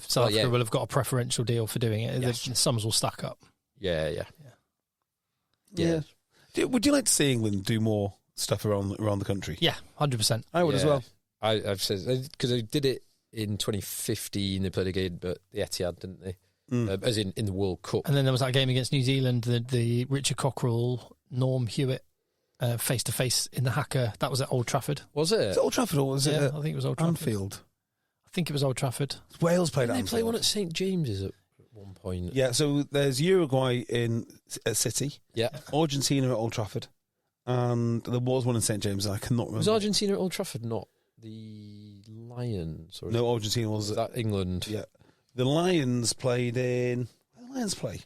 South Africa will have got a preferential deal for doing it. Yes. The sums will stack up. Yeah. Would you like to see England do more stuff around the country? Yeah, 100%. I would as well. I've said, because they did it in 2015. They played a game at the Etihad, didn't they? As in the World Cup. And then there was that game against New Zealand, the Richard Cockerell, Norm Hewitt face to face in the Hacker. That was at Old Trafford. Was it? Was it Old Trafford or was it? I think it was Old Trafford. Anfield. I think it was Old Trafford. Wales played. Didn't they play one at St James's at one point? Yeah. So there's Uruguay at City. Yeah. Argentina at Old Trafford, and there was one in St James's. I cannot remember. Was Argentina at Old Trafford not the Lions? Or no, Argentina was that England. Yeah. The Lions played in... Where did the Lions play?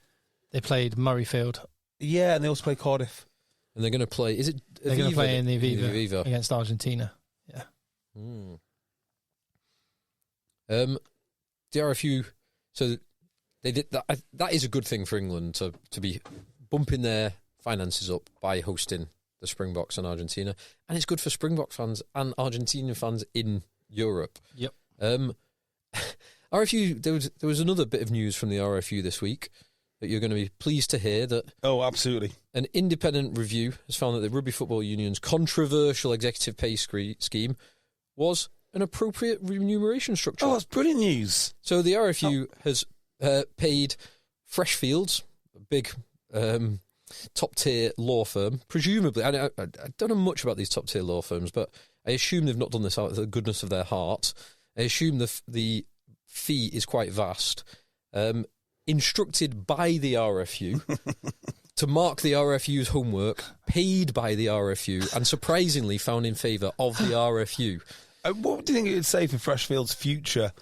They played Murrayfield. Yeah, and they also played Cardiff. And they're going to play... Is it They're going to play in the Aviva against Argentina. Yeah. The RFU... So they did that. That is a good thing for England to be bumping their finances up by hosting the Springboks and Argentina. And it's good for Springbok fans and Argentinian fans in Europe. Yep. RFU, there was another bit of news from the RFU this week that you're going to be pleased to hear that... Oh, absolutely. An independent review has found that the Rugby Football Union's controversial executive pay scheme was an appropriate remuneration structure. Oh, that's brilliant news. So the RFU has paid Freshfields, a big top-tier law firm, presumably... I don't know much about these top-tier law firms, but I assume they've not done this out of the goodness of their heart. I assume the fee is quite vast. Instructed by the RFU to mark the RFU's homework, paid by the RFU, and surprisingly found in favour of the RFU. What do you think it would say for Freshfield's future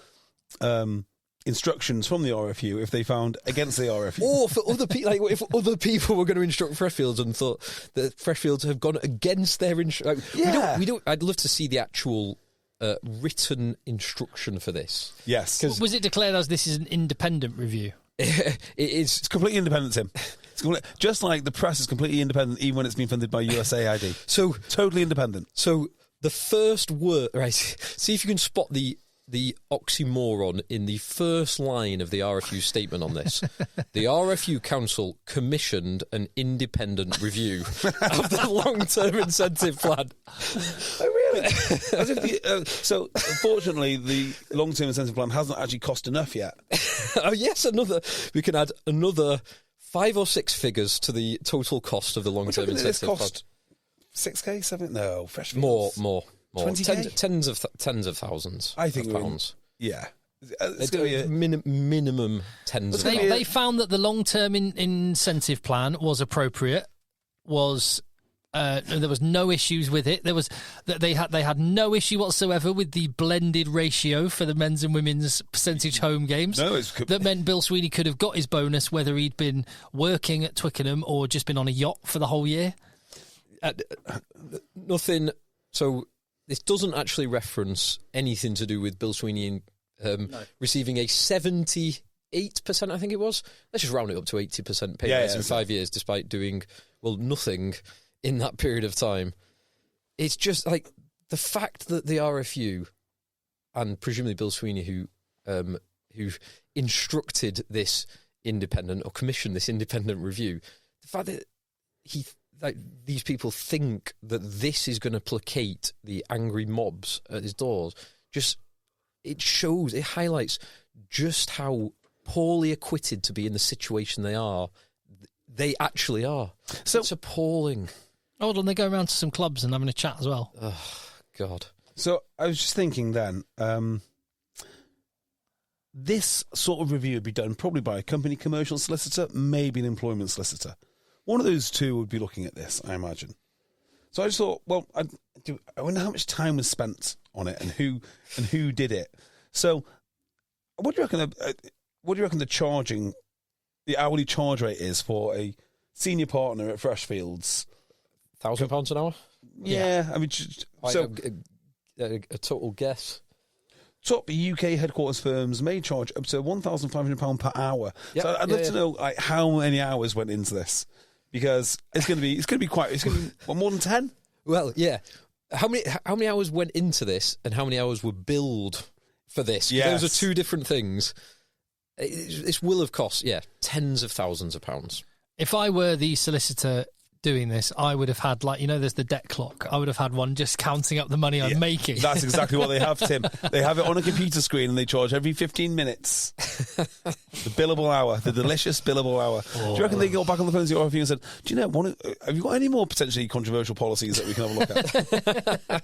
instructions from the RFU if they found against the RFU? Or for other people, like if other people were going to instruct Freshfields and thought that Freshfields have gone against their instruction. We don't. I'd love to see the actual written instruction for this. Yes. Was it declared as this is an independent review? It is. It's completely independent, Tim. Just like the press is completely independent even when it's been funded by USAID. So totally independent. So the first word, right? See if you can spot the oxymoron in the first line of the RFU statement on this. The RFU Council commissioned an independent review of the long-term incentive plan. Oh, really? So, unfortunately, the long-term incentive plan hasn't actually cost enough yet. Oh, yes, we can add another 5 or 6 figures to the total cost of the long-term incentive plan. Cost 6k, 7? No, fresh. More. 20K? Tens of thousands. I think of pounds. Yeah, it's going to be minimum tens. Of pounds. They found that the long-term incentive plan was appropriate. There was no issues with it. They had no issue whatsoever with the blended ratio for the men's and women's percentage home games. No, that meant Bill Sweeney could have got his bonus whether he'd been working at Twickenham or just been on a yacht for the whole year. Nothing. So this doesn't actually reference anything to do with Bill Sweeney receiving a 78%, I think it was. Let's just round it up to 80% pay rise in 5 years, despite doing nothing in that period of time. It's just like the fact that the RFU and presumably Bill Sweeney, who instructed this independent or commission this independent review, the fact that these people think that this is going to placate the angry mobs at his doors, it highlights just how poorly acquitted to be in the situation they actually are. So it's appalling. Hold on, they go around to some clubs and having a chat as well. Oh, God. So I was just thinking then, this sort of review would be done probably by a company commercial solicitor, maybe an employment solicitor. One of those two would be looking at this, I imagine. So I just thought, well, I wonder how much time was spent on it and who did it. So what do you reckon? What do you reckon the hourly charge rate is for a senior partner at Freshfields? £1,000 an hour? Yeah, I mean, so a total guess. Top UK headquarters firms may charge up to £1,500 per hour. Yep. So I'd love to know how many hours went into this, because it's going to be more than 10. Well, yeah. How many hours went into this, and how many hours were billed for this? Yes. Those are two different things. This will have cost, tens of thousands of pounds. If I were the solicitor doing this, I would have had, there's the debt clock. I would have had one just counting up the money I'm making. That's exactly what they have, Tim. They have it on a computer screen and they charge every 15 minutes. The billable hour, the delicious billable hour. Do you reckon they got back on the phone to the RFU and said, do you know, have you got any more potentially controversial policies that we can have a look at?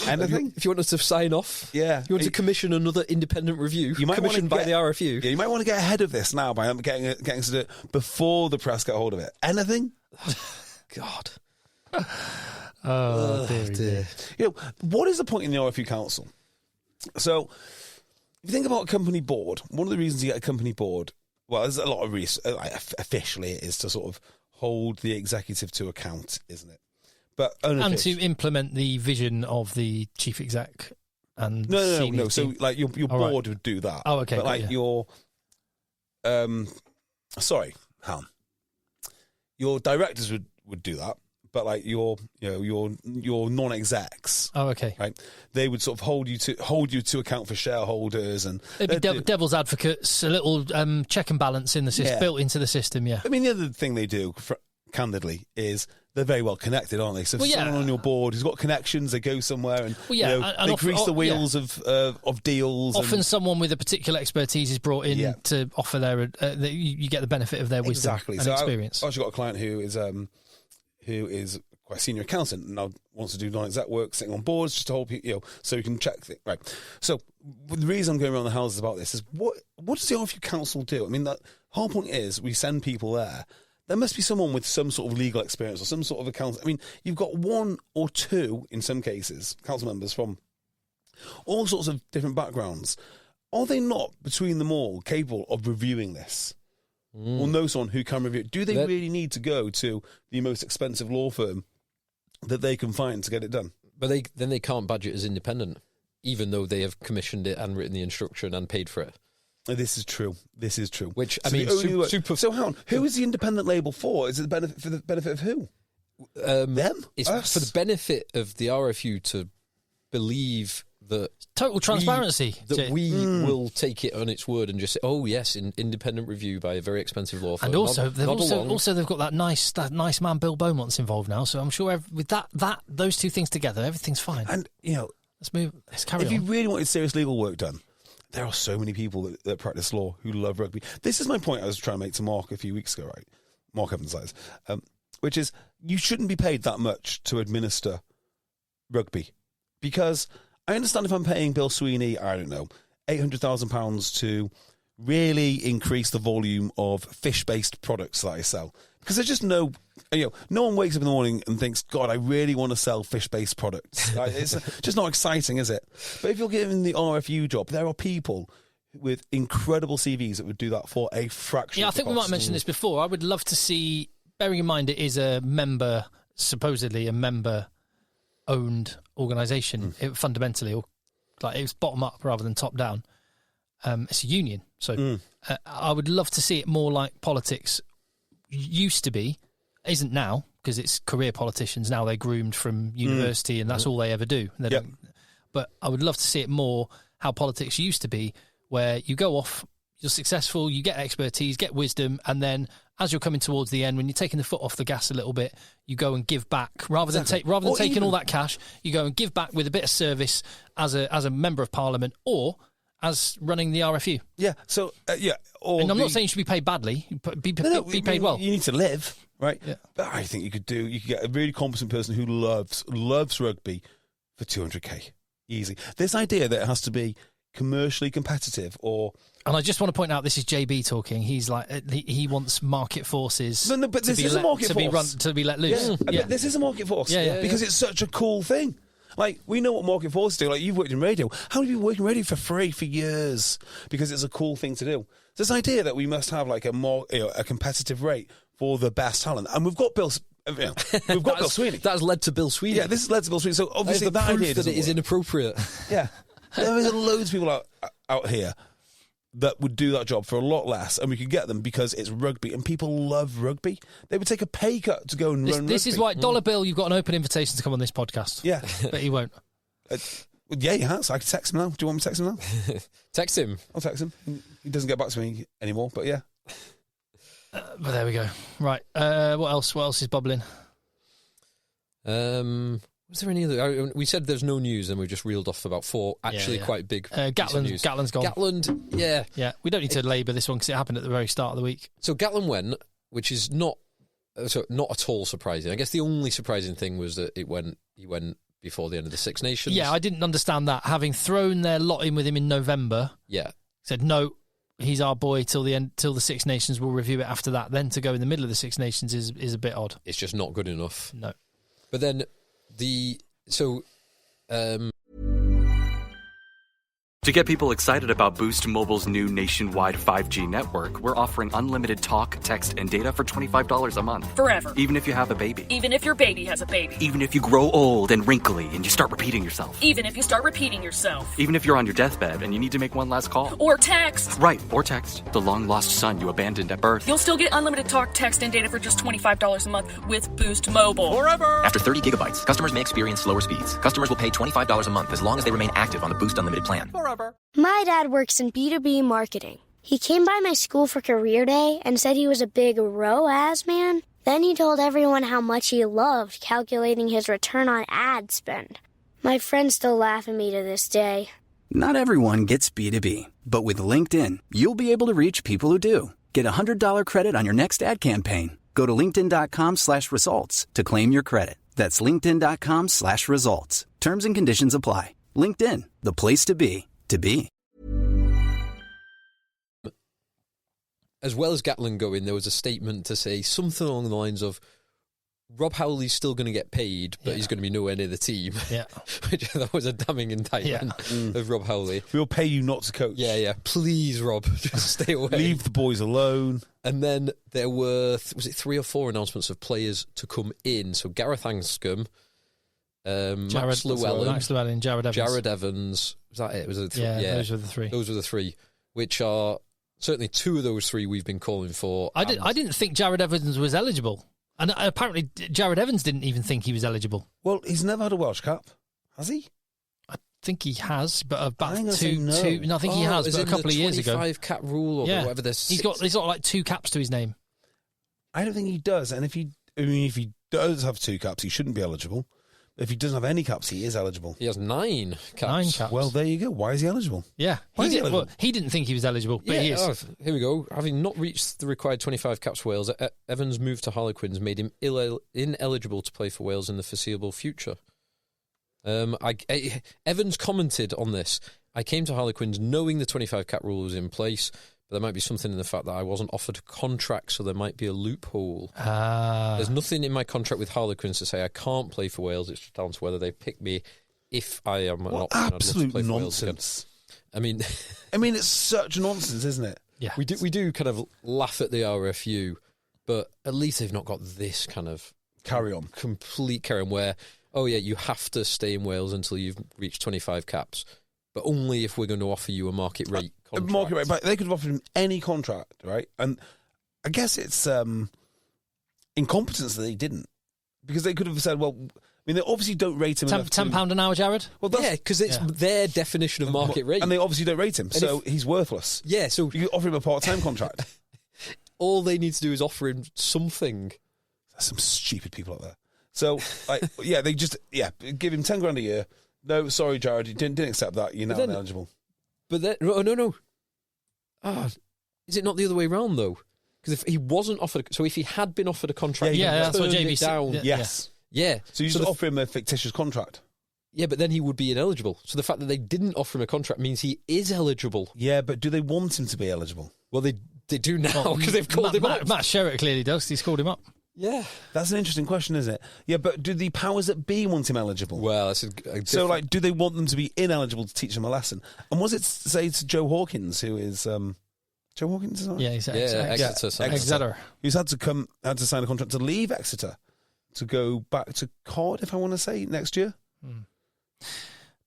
Anything? If you want us to sign off, you want to commission another independent review, commissioned by the RFU. Yeah, you might want to get ahead of this now by getting to do it before the press get hold of it. Anything? God. Oh, dear. You know, what is the point in the RFU Council? So, if you think about a company board, one of the reasons you get a company board, well, there's a lot of reasons. Officially, it is to sort of hold the executive to account, isn't it? But and to implement the vision of the chief exec and no. So, team. like your board would do that. Oh, okay. But your, your directors would do that. But like your non-execs, right? They would sort of hold you to account for shareholders, and they'd be devil's advocates, a little check and balance in the system, built into the system. Yeah, I mean the other thing they do, candidly, is they're very well connected, aren't they? So if someone on your board who's got connections, they go somewhere and, and they grease the wheels of deals. Often someone with a particular expertise is brought in to offer you get the benefit of their wisdom and experience. I've actually got a client who is quite a senior accountant and now wants to do non-exec work, sitting on boards just to hold people, so you can check things. Right. So the reason I'm going around the houses about this is what does the RFU Council do? I mean, the whole point is we send people there. There must be someone with some sort of legal experience or some sort of account. I mean, you've got one or two, in some cases, council members from all sorts of different backgrounds. Are they not, between them all, capable of reviewing this? Or know someone who can review it? Do they really need to go to the most expensive law firm that they can find to get it done? But they can't badge it as independent, even though they have commissioned it and written the instruction and paid for it. This is true. Which, so So hang on, who is the independent label for? Is it for the benefit of who? Them? It's Us? for the benefit of the RFU to believe that total transparency. We will take it on its word and just say, "Oh yes, independent review by a very expensive law firm." And also, they've got that nice man Bill Beaumont's involved now. So I'm sure with those two things together, everything's fine. And let's carry on. If you really wanted serious legal work done, there are so many people that practice law who love rugby. This is my point I was trying to make to Mark a few weeks ago, right? Mark Evans, that is, which is you shouldn't be paid that much to administer rugby, because I understand if I'm paying Bill Sweeney, I don't know, £800,000 to really increase the volume of fish-based products that I sell. Because there's just no one wakes up in the morning and thinks, God, I really want to sell fish-based products. It's just not exciting, is it? But if you're given the RFU job, there are people with incredible CVs that would do that for a fraction of the I think cost. we might mention this before. I would love to see, bearing in mind it is supposedly a member-owned organisation, fundamentally, or like it's bottom up rather than top down. It's a union, so I would love to see it more like politics used to be, isn't now, because it's career politicians now. They're groomed from university, and that's all they ever do. They don't. But I would love to see it more how politics used to be, where you go off, you're successful, you get expertise, get wisdom, and then as you're coming towards the end, when you're taking the foot off the gas a little bit, you go and give back rather than taking all that cash. You go and give back with a bit of service as a member of Parliament or as running the RFU. Yeah. So and I'm not saying you should be paid badly. Be paid well. You need to live, right? Yeah. But I think you could get a really competent person who loves rugby for 200k easy. This idea that it has to be commercially competitive and I just want to point out, this is JB talking. He's like he wants market forces. No, but this is a market force to be let loose. Yeah. This is a market force. Because it's such a cool thing. Like, we know what market forces do. Like, you've worked in radio. How many people work in radio for free for years? Because it's a cool thing to do. This idea that we must have like a competitive rate for the best talent, and we've got Bill Sweeney. That has led to Bill Sweeney. Yeah, this has led to Bill Sweeney. So obviously that idea that it is inappropriate. Yeah, there are loads of people out here that would do that job for a lot less, and we could get them because it's rugby, and people love rugby. They would take a pay cut to go and run rugby. This is why, Dollar Bill, you've got an open invitation to come on this podcast. Yeah. But he won't. Yeah, he has. I can text him now. Do you want me to text him now? Text him. I'll text him. He doesn't get back to me anymore, but yeah. But there we go. Right. What else? What else is bubbling? Was there any other? We said there's no news, and we just reeled off about 4 quite big. Gatland's gone. Gatland, yeah. We don't need to labour this one because it happened at the very start of the week. So Gatland went, which is not at all surprising. I guess the only surprising thing was that he went before the end of the Six Nations. Yeah, I didn't understand that. Having thrown their lot in with him in November, said no, he's our boy till the Six Nations. We'll review it after that. Then to go in the middle of the Six Nations is a bit odd. It's just not good enough. No, but then To get people excited about Boost Mobile's new nationwide 5G network, we're offering unlimited talk, text, and data for $25 a month. Forever. Even if you have a baby. Even if your baby has a baby. Even if you grow old and wrinkly and you start repeating yourself. Even if you start repeating yourself. Even if you're on your deathbed and you need to make one last call. Or text. Right, or text the long-lost son you abandoned at birth. You'll still get unlimited talk, text, and data for just $25 a month with Boost Mobile. Forever! After 30 gigabytes, customers may experience slower speeds. Customers will pay $25 a month as long as they remain active on the Boost Unlimited plan. Forever. My dad works in B2B marketing. He came by my school for career day and said he was a big ROAS man. Then he told everyone how much he loved calculating his return on ad spend. My friends still laugh at me to this day. Not everyone gets B2B, but with LinkedIn, you'll be able to reach people who do. Get $100 credit on your next ad campaign. Go to linkedin.com/results to claim your credit. That's linkedin.com/results. Terms and conditions apply. LinkedIn, the place to be. As well as Gatland going, there was a statement to say something along the lines of, Rob Howley's still going to get paid, but he's going to be nowhere near the team. Yeah. Which that was a damning indictment of Rob Howley. We'll pay you not to coach. Yeah. Please, Rob, just stay away. Leave the boys alone. And then there were, was it 3 or 4 announcements of players to come in? So Gareth Anscombe, Max Llewellyn, Jared Evans. Was that it? Was it those were the 3. Those were the 3, which are certainly 2 of those 3 we've been calling for. I didn't think Jared Evans was eligible. And apparently Jared Evans didn't even think he was eligible. Well, he's never had a Welsh Cup, has he? I think he has, but about I think he has, but a couple of years ago. 25 cap rule or whatever this. He's got like 2 caps to his name. I don't think he does. And if he does have 2 caps, he shouldn't be eligible. If he doesn't have any caps, he is eligible. He has 9 caps. 9 caps. Well, there you go. Why is he eligible? Yeah. He didn't think he was eligible, but he is. Oh, here we go. Having not reached the required 25 caps for Wales, Evans' move to Harlequins made him ineligible to play for Wales in the foreseeable future. Evans commented on this. I came to Harlequins knowing the 25 cap rule was in place, but there might be something in the fact that I wasn't offered a contract, so there might be a loophole. There's nothing in my contract with Harlequins to say I can't play for Wales. It's just down to whether they pick me if I am not. Absolute nonsense. I mean, it's such nonsense, isn't it? Yeah, we do kind of laugh at the RFU, but at least they've not got this kind of complete carry on where, oh yeah, you have to stay in Wales until you've reached 25 caps, but only if we're going to offer you a market rate contract. Market rate, but they could have offered him any contract, right? And I guess it's incompetence that they didn't, because they could have said, well, mean, they obviously don't rate him enough. £10 an hour, Jared? Well, because it's their definition of market rate. And they obviously don't rate him, so he's worthless. Yeah, so you offer him a part-time contract. All they need to do is offer him something. There's some stupid people out there. So, they just give him $10,000 a year. No, sorry, Jared, you didn't accept that. You're now ineligible. But then, no. Is it not the other way around though? Because if he wasn't offered, so if he had been offered a contract, that's what JB said. Yes, yeah. So you just offer him a fictitious contract. Yeah, but then he would be ineligible. So the fact that they didn't offer him a contract means he is eligible. Yeah, but do they want him to be eligible? Well, they do now because they've called him up. Matt Sherritt clearly does. He's called him up. Yeah. That's an interesting question, isn't it? Yeah, but do the powers that be want him eligible? Well, that's so, like, do they want them to be ineligible to teach him a lesson? And was it, say, to Joe Hawkins, who is... Joe Hawkins, is that right? Yeah, he's Exeter. Who's had to sign a contract to leave Exeter to go back to Cardiff, I want to say, next year.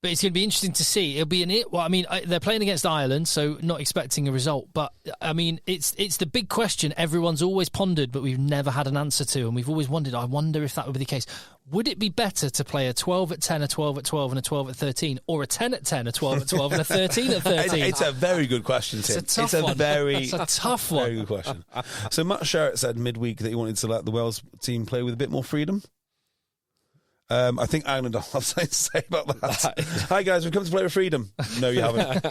But it's going to be interesting to see. It'll be they're playing against Ireland, so not expecting a result. But I mean, it's the big question everyone's always pondered, but we've never had an answer to, and we've always wondered. I wonder if that would be the case. Would it be better to play a 12 at 10, a 12 at 12, and a 12 at 13, or a 10 at 10, a 12 at 12, and a 13 at 13? It's a very good question, Tim. It's a tough one. Very good question. So Matt Sherritt said midweek that he wanted to let the Wales team play with a bit more freedom. I think Ireland will have something to say about that. Hi guys, we've come to play with freedom. No, you haven't.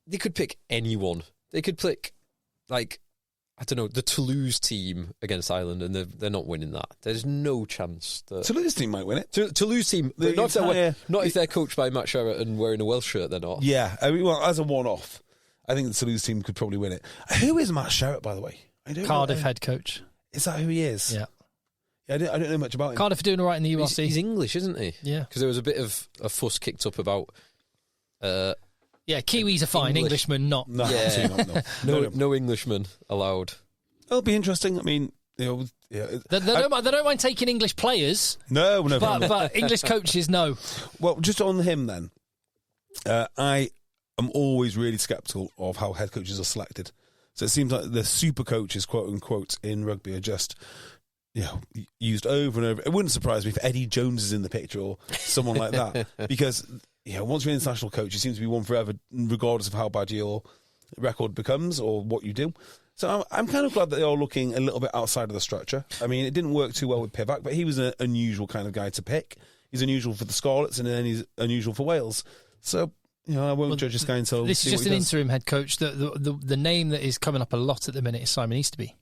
They could pick anyone. They could pick, like, I don't know, the Toulouse team against Ireland, and they're not winning that. There's no chance that Toulouse team might win it. Toulouse team, not if they're coached by Matt Sherritt and wearing a Welsh shirt. They're not. Yeah, I mean, well, as a one-off, I think the Toulouse team could probably win it. Who is Matt Sherritt, by the way? Cardiff head coach. Is that who he is? Yeah. I don't know much about him. Cardiff are doing all right in the URC. He's English, isn't he? Yeah. Because there was a bit of a fuss kicked up about... Kiwis are fine. Englishmen not. No, no Englishmen allowed. It'll be interesting. I mean, they don't mind taking English players. No. But English coaches, no. Well, just on him then, I am always really sceptical of how head coaches are selected. So it seems like the super coaches, quote unquote, in rugby are just, used over and over. It wouldn't surprise me if Eddie Jones is in the picture or someone like that, because once you're an international coach, you seem to be one forever, regardless of how bad your record becomes or what you do. So I'm kind of glad that they are looking a little bit outside of the structure. I mean, it didn't work too well with Pivac, but he was an unusual kind of guy to pick. He's unusual for the Scarlets, and then he's unusual for Wales. So... I won't judge this guy until this is just an interim head coach. The name that is coming up a lot at the minute is Simon Easterby,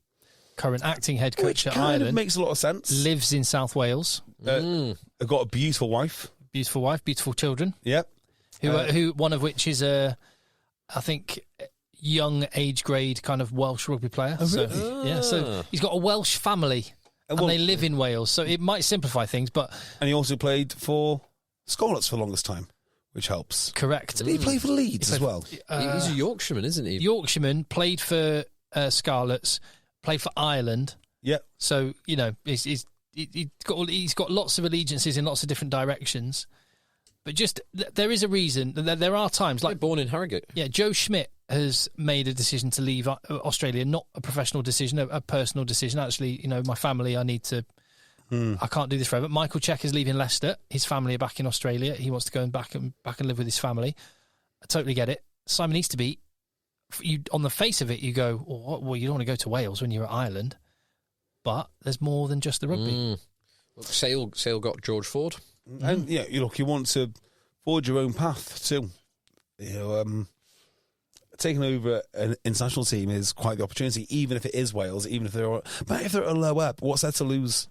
current acting head coach at Ireland. Which makes a lot of sense. Lives in South Wales. I've got a beautiful wife. Beautiful children. Yep. Who one of which is I think, young age grade kind of Welsh rugby player. Oh, really? So he's got a Welsh family, and they live in Wales. So it might simplify things, but and he also played for Scarlets for the longest time, which helps. Correct. Did he play for Leeds as well? He's a Yorkshireman, isn't he? Yorkshireman, played for Scarlets, played for Ireland. Yeah. So, he's got lots of allegiances in lots of different directions. But just, there is a reason. There are times like... born in Harrogate. Yeah, Joe Schmidt has made a decision to leave Australia, not a professional decision, a personal decision. Actually, my family, I need to... I can't do this forever. Michael Check is leaving Leicester. His family are back in Australia. He wants to go back and live with his family. I totally get it. Simon Easterby, on the face of it, you go, well, you don't want to go to Wales when you're at Ireland. But there's more than just the rugby. Sale got George Ford. And you want to forge your own path too. Taking over an international team is quite the opportunity, even if it is Wales, even if they're at a low ebb. What's there to lose?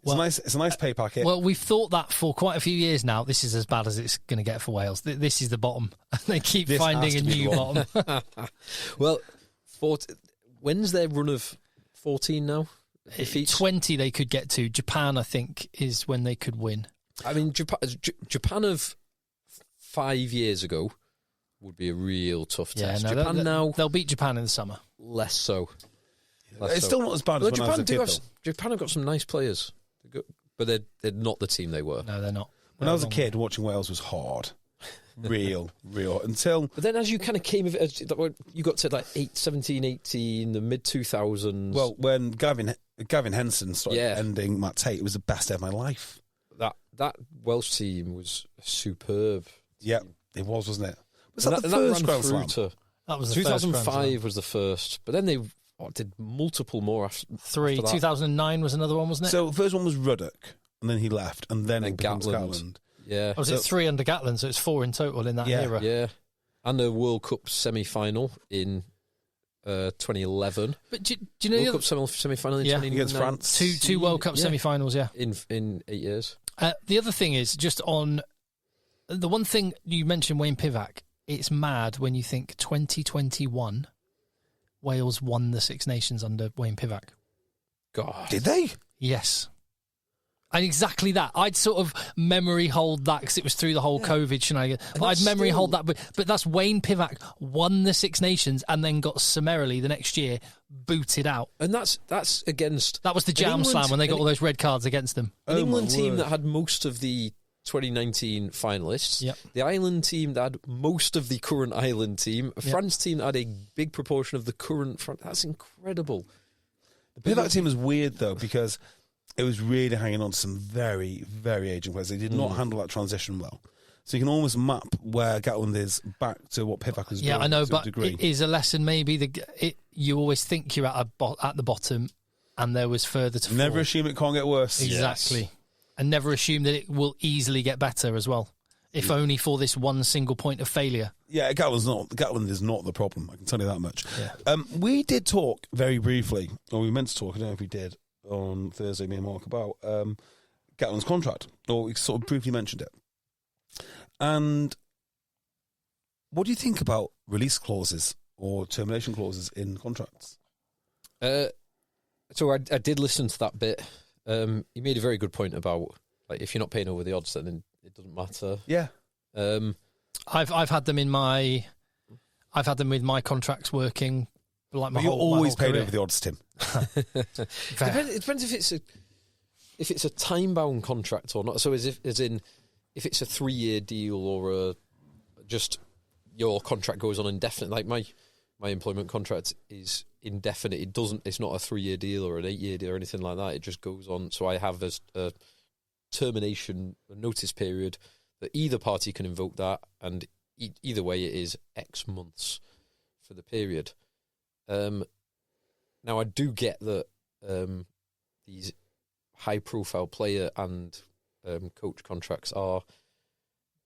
It's a nice pay packet. Well, we've thought that for quite a few years now. This is as bad as it's going to get for Wales. This is the bottom. They keep finding a new bottom. Well, when's their run of 14 now? 20 they could get to. Japan, I think, is when they could win. I mean, Japan of 5 years ago would be a real tough test. Japan now... They'll beat Japan in the summer. Less so. It's still not as bad as when I was a kid, Japan have got some nice players, but they're not the team they were. No, they're not. When I was a kid, watching Wales was hard. real. Until... But then as you kind of came of it, you got to like 17, 18, the mid-2000s. Well, when Gavin Henson started ending Matt Tate, it was the best day of my life. That Welsh team was superb. Yeah, it was, wasn't it? Was that the first Grand Slam? That was the 2005 was the first, but then they did multiple more after 2009 was another one, wasn't it? So the first one was Ruddock, and then he left, and then it becomes Gatland. Yeah. Was it 3 under Gatland, so it's 4 in total in that era? Yeah. And the World Cup semi-final in 2011. But do you know World Cup semi-final in 2009? Against France. Two World Cup semi-finals, in 8 years. The other thing is, just on the one thing you mentioned, Wayne Pivac, it's mad when you think 2021, Wales won the Six Nations under Wayne Pivac. God. Did they? Yes. And exactly that. I'd sort of memory hold that because it was through the whole COVID shenanigans. I'd memory hold that. But that's Wayne Pivac won the Six Nations and then got summarily the next year booted out. And that's against... That was the Jam Slam when they got all those red cards against them. An England team that had most of the 2019 finalists. Yep. The Ireland team that had most of the current Ireland team. A France team that had a big proportion of the current... That's incredible. The Pivac team is weird, though, because... it was really hanging on to some very, very aging players. They did not handle that transition well. So you can almost map where Gatland is back to what Pivac was doing. Yeah, I know, to but a degree. it is a lesson maybe. You always think you're at the bottom and there was further to fall. Never assume it can't get worse. Exactly. Yes. And never assume that it will easily get better as well, if only for this one single point of failure. Yeah, Gatland is not the problem, I can tell you that much. Yeah. We did talk very briefly, or we meant to talk, I don't know if we did, on Thursday, me and Mark, about Gatland's contract, or we sort of briefly mentioned it. And what do you think about release clauses or termination clauses in contracts? So I did listen to that bit. He made a very good point about, like, if you're not paying over the odds, then it doesn't matter. Yeah. I've had them with my contracts working. Like but you're always paid over the odds, Tim. It depends if it's a time bound contract or not. So as in if it's a 3-year deal or just your contract goes on indefinite. Like my employment contract is indefinite. It's not a 3-year deal or an 8-year deal or anything like that. It just goes on. So I have a termination, a notice period that either party can invoke that, and either way it is X months for the period. Now I do get that these high-profile player and coach contracts are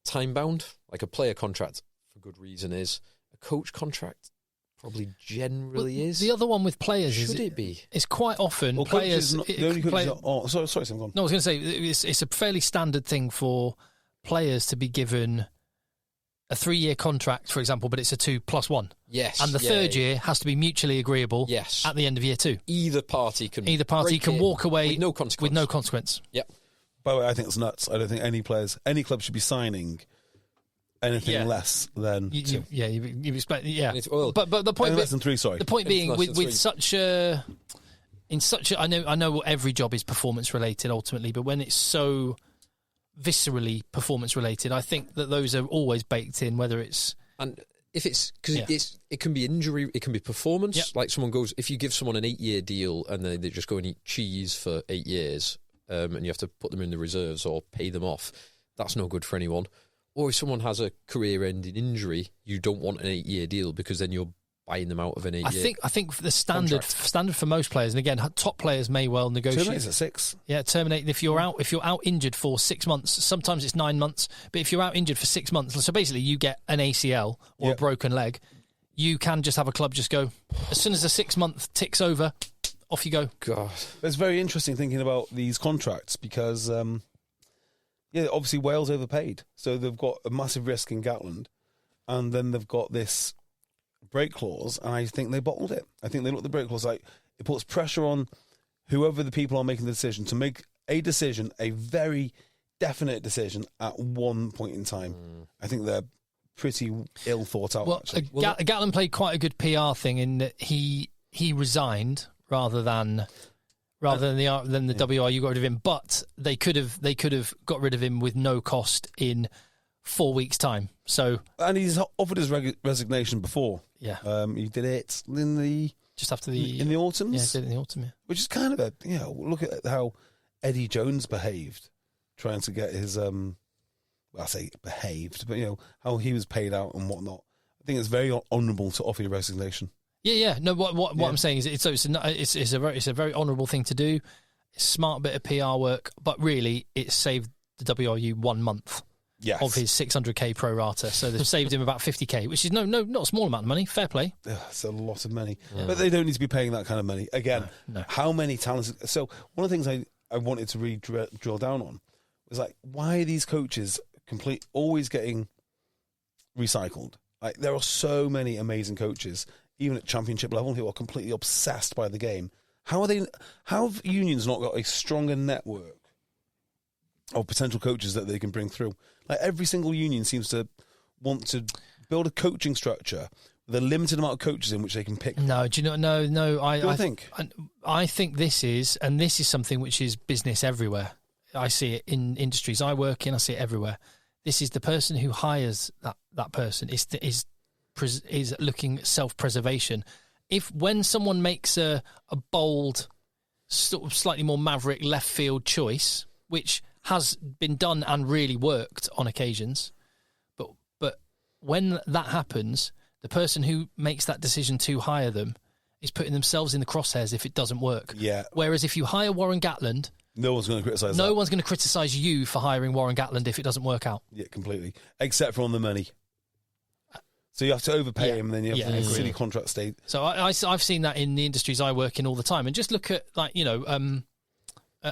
time-bound. Like a player contract, for good reason, is. A coach contract probably generally is. The other one with players should it be? It's quite often players. Sorry, Sam, go on. No, I was going to say it's a fairly standard thing for players to be given a 3-year contract, for example, but it's a 2+1. Yes. And the third year has to be mutually agreeable. Yes. At the end of year 2. Either party can walk away with no consequence. Yep. By the way, I think it's nuts. I don't think any club should be signing anything less than 2. You expect, yeah. Well, but the point less than 3. Sorry. The point being with such a I know every job is performance related ultimately, but when it's so viscerally performance related, I think that those are always baked in, whether it's... And if it's... Because it can be injury, it can be performance. Yep. Like someone goes... If you give someone an 8-year deal and then they just go and eat cheese for 8 years and you have to put them in the reserves or pay them off, that's no good for anyone. Or if someone has a career-ending injury, you don't want an 8-year deal because then you're buying them out of an 8-year. I think the standard for most players, and again, top players may well negotiate. Terminate at 6. Yeah, terminate if you're out injured for 6 months. Sometimes it's 9 months, but if you're out injured for 6 months, so basically you get an ACL or a broken leg, you can just have a club just go as soon as the 6 month ticks over, off you go. God, it's very interesting thinking about these contracts because, obviously Wales overpaid, so they've got a massive risk in Gatland, and then they've got this break clause, and I think they bottled it. I think they look at the break clause like it puts pressure on whoever the people are making the decision to make a decision, a very definite decision at one point in time. I think they're pretty ill thought out. Actually. Gatland played quite a good PR thing in that he resigned rather than the WRU got rid of him, but they could have got rid of him with no cost in 4 weeks' time. So, and he's offered his resignation before. Yeah. He did it in the autumns. Yeah, did it in the autumn. Yeah. Which is kind of look at how Eddie Jones behaved, trying to get his I say behaved, but how he was paid out and whatnot. I think it's very honourable to offer your resignation. Yeah. No, what I'm saying is it's a very honourable thing to do. It's a smart bit of PR work, but really it saved the WRU 1 month. Yes. Of his 600k pro rata, so they've saved him about 50k, which is not a small amount of money. Fair play. It's a lot of money, but they don't need to be paying that kind of money. Again, no. How how many talents? So one of the things I wanted to really drill down on was like, why are these coaches always getting recycled? Like, there are so many amazing coaches, even at championship level, who are completely obsessed by the game. How have unions not got a stronger network of potential coaches that they can bring through? Like, every single union seems to want to build a coaching structure with a limited amount of coaches in which they can pick. No, do you know? No, I think this is something which is business everywhere. I see it in industries I work in. I see it everywhere. This is the person who hires that person is looking at self-preservation. When someone makes a bold, sort of slightly more maverick left field choice, which has been done and really worked on occasions, but when that happens, the person who makes that decision to hire them is putting themselves in the crosshairs if it doesn't work. Yeah. Whereas if you hire Warren Gatland, no one's going to criticise. No one's going to criticise you for hiring Warren Gatland if it doesn't work out. Yeah, completely. Except for on the money. So you have to overpay him, and then you have to silly contract state. So I've seen that in the industries I work in all the time, and just look at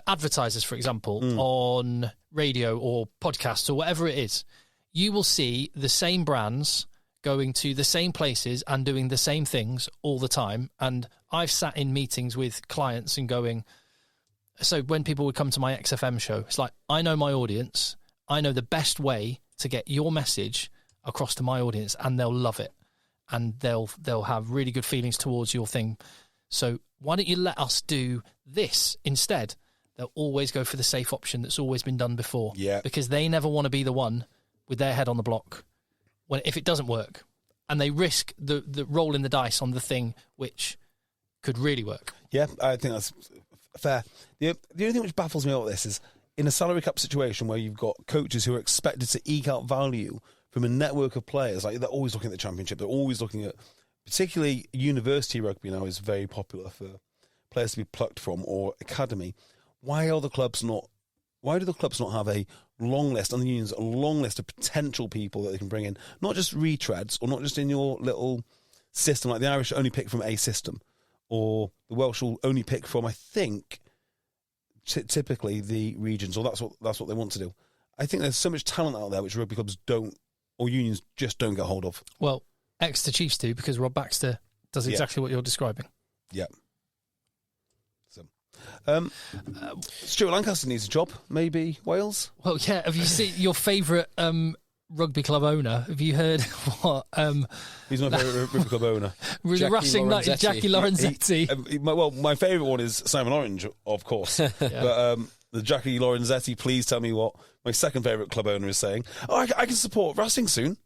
advertisers, for example, on radio or podcasts or whatever it is. You will see the same brands going to the same places and doing the same things all the time. And I've sat in meetings with clients and going, so when people would come to my XFM show, it's like, I know my audience. I know the best way to get your message across to my audience, and they'll love it. And they'll have really good feelings towards your thing. So why don't you let us do this instead? They'll always go for the safe option that's always been done before. Yeah. Because they never want to be the one with their head on the block if it doesn't work. And they risk the rolling the dice on the thing which could really work. Yeah, I think that's fair. The only thing which baffles me about this is, in a salary cap situation where you've got coaches who are expected to eke out value from a network of players, like, they're always looking at the championship, they're always looking at, particularly university rugby now is very popular for players to be plucked from, or academy. Why do the clubs not have a long list, and the unions a long list of potential people that they can bring in, not just retreads, or not just in your little system, like the Irish only pick from a system, or the Welsh will only pick from, I think, typically the regions, or that's what they want to do. I think there's so much talent out there which rugby clubs don't, or unions just don't get hold of. Well, Exeter Chiefs do, because Rob Baxter does exactly what you're describing. Yeah. So, Stuart Lancaster needs a job. Maybe Wales. Well, yeah. Have you seen your favourite rugby club owner? Have you heard what? He's my favourite rugby club owner. Jackie Lorenzetti. My favourite one is Simon Orange, of course. But the Jackie Lorenzetti, please tell me what my second favourite club owner is saying. Oh, I can support Racing soon.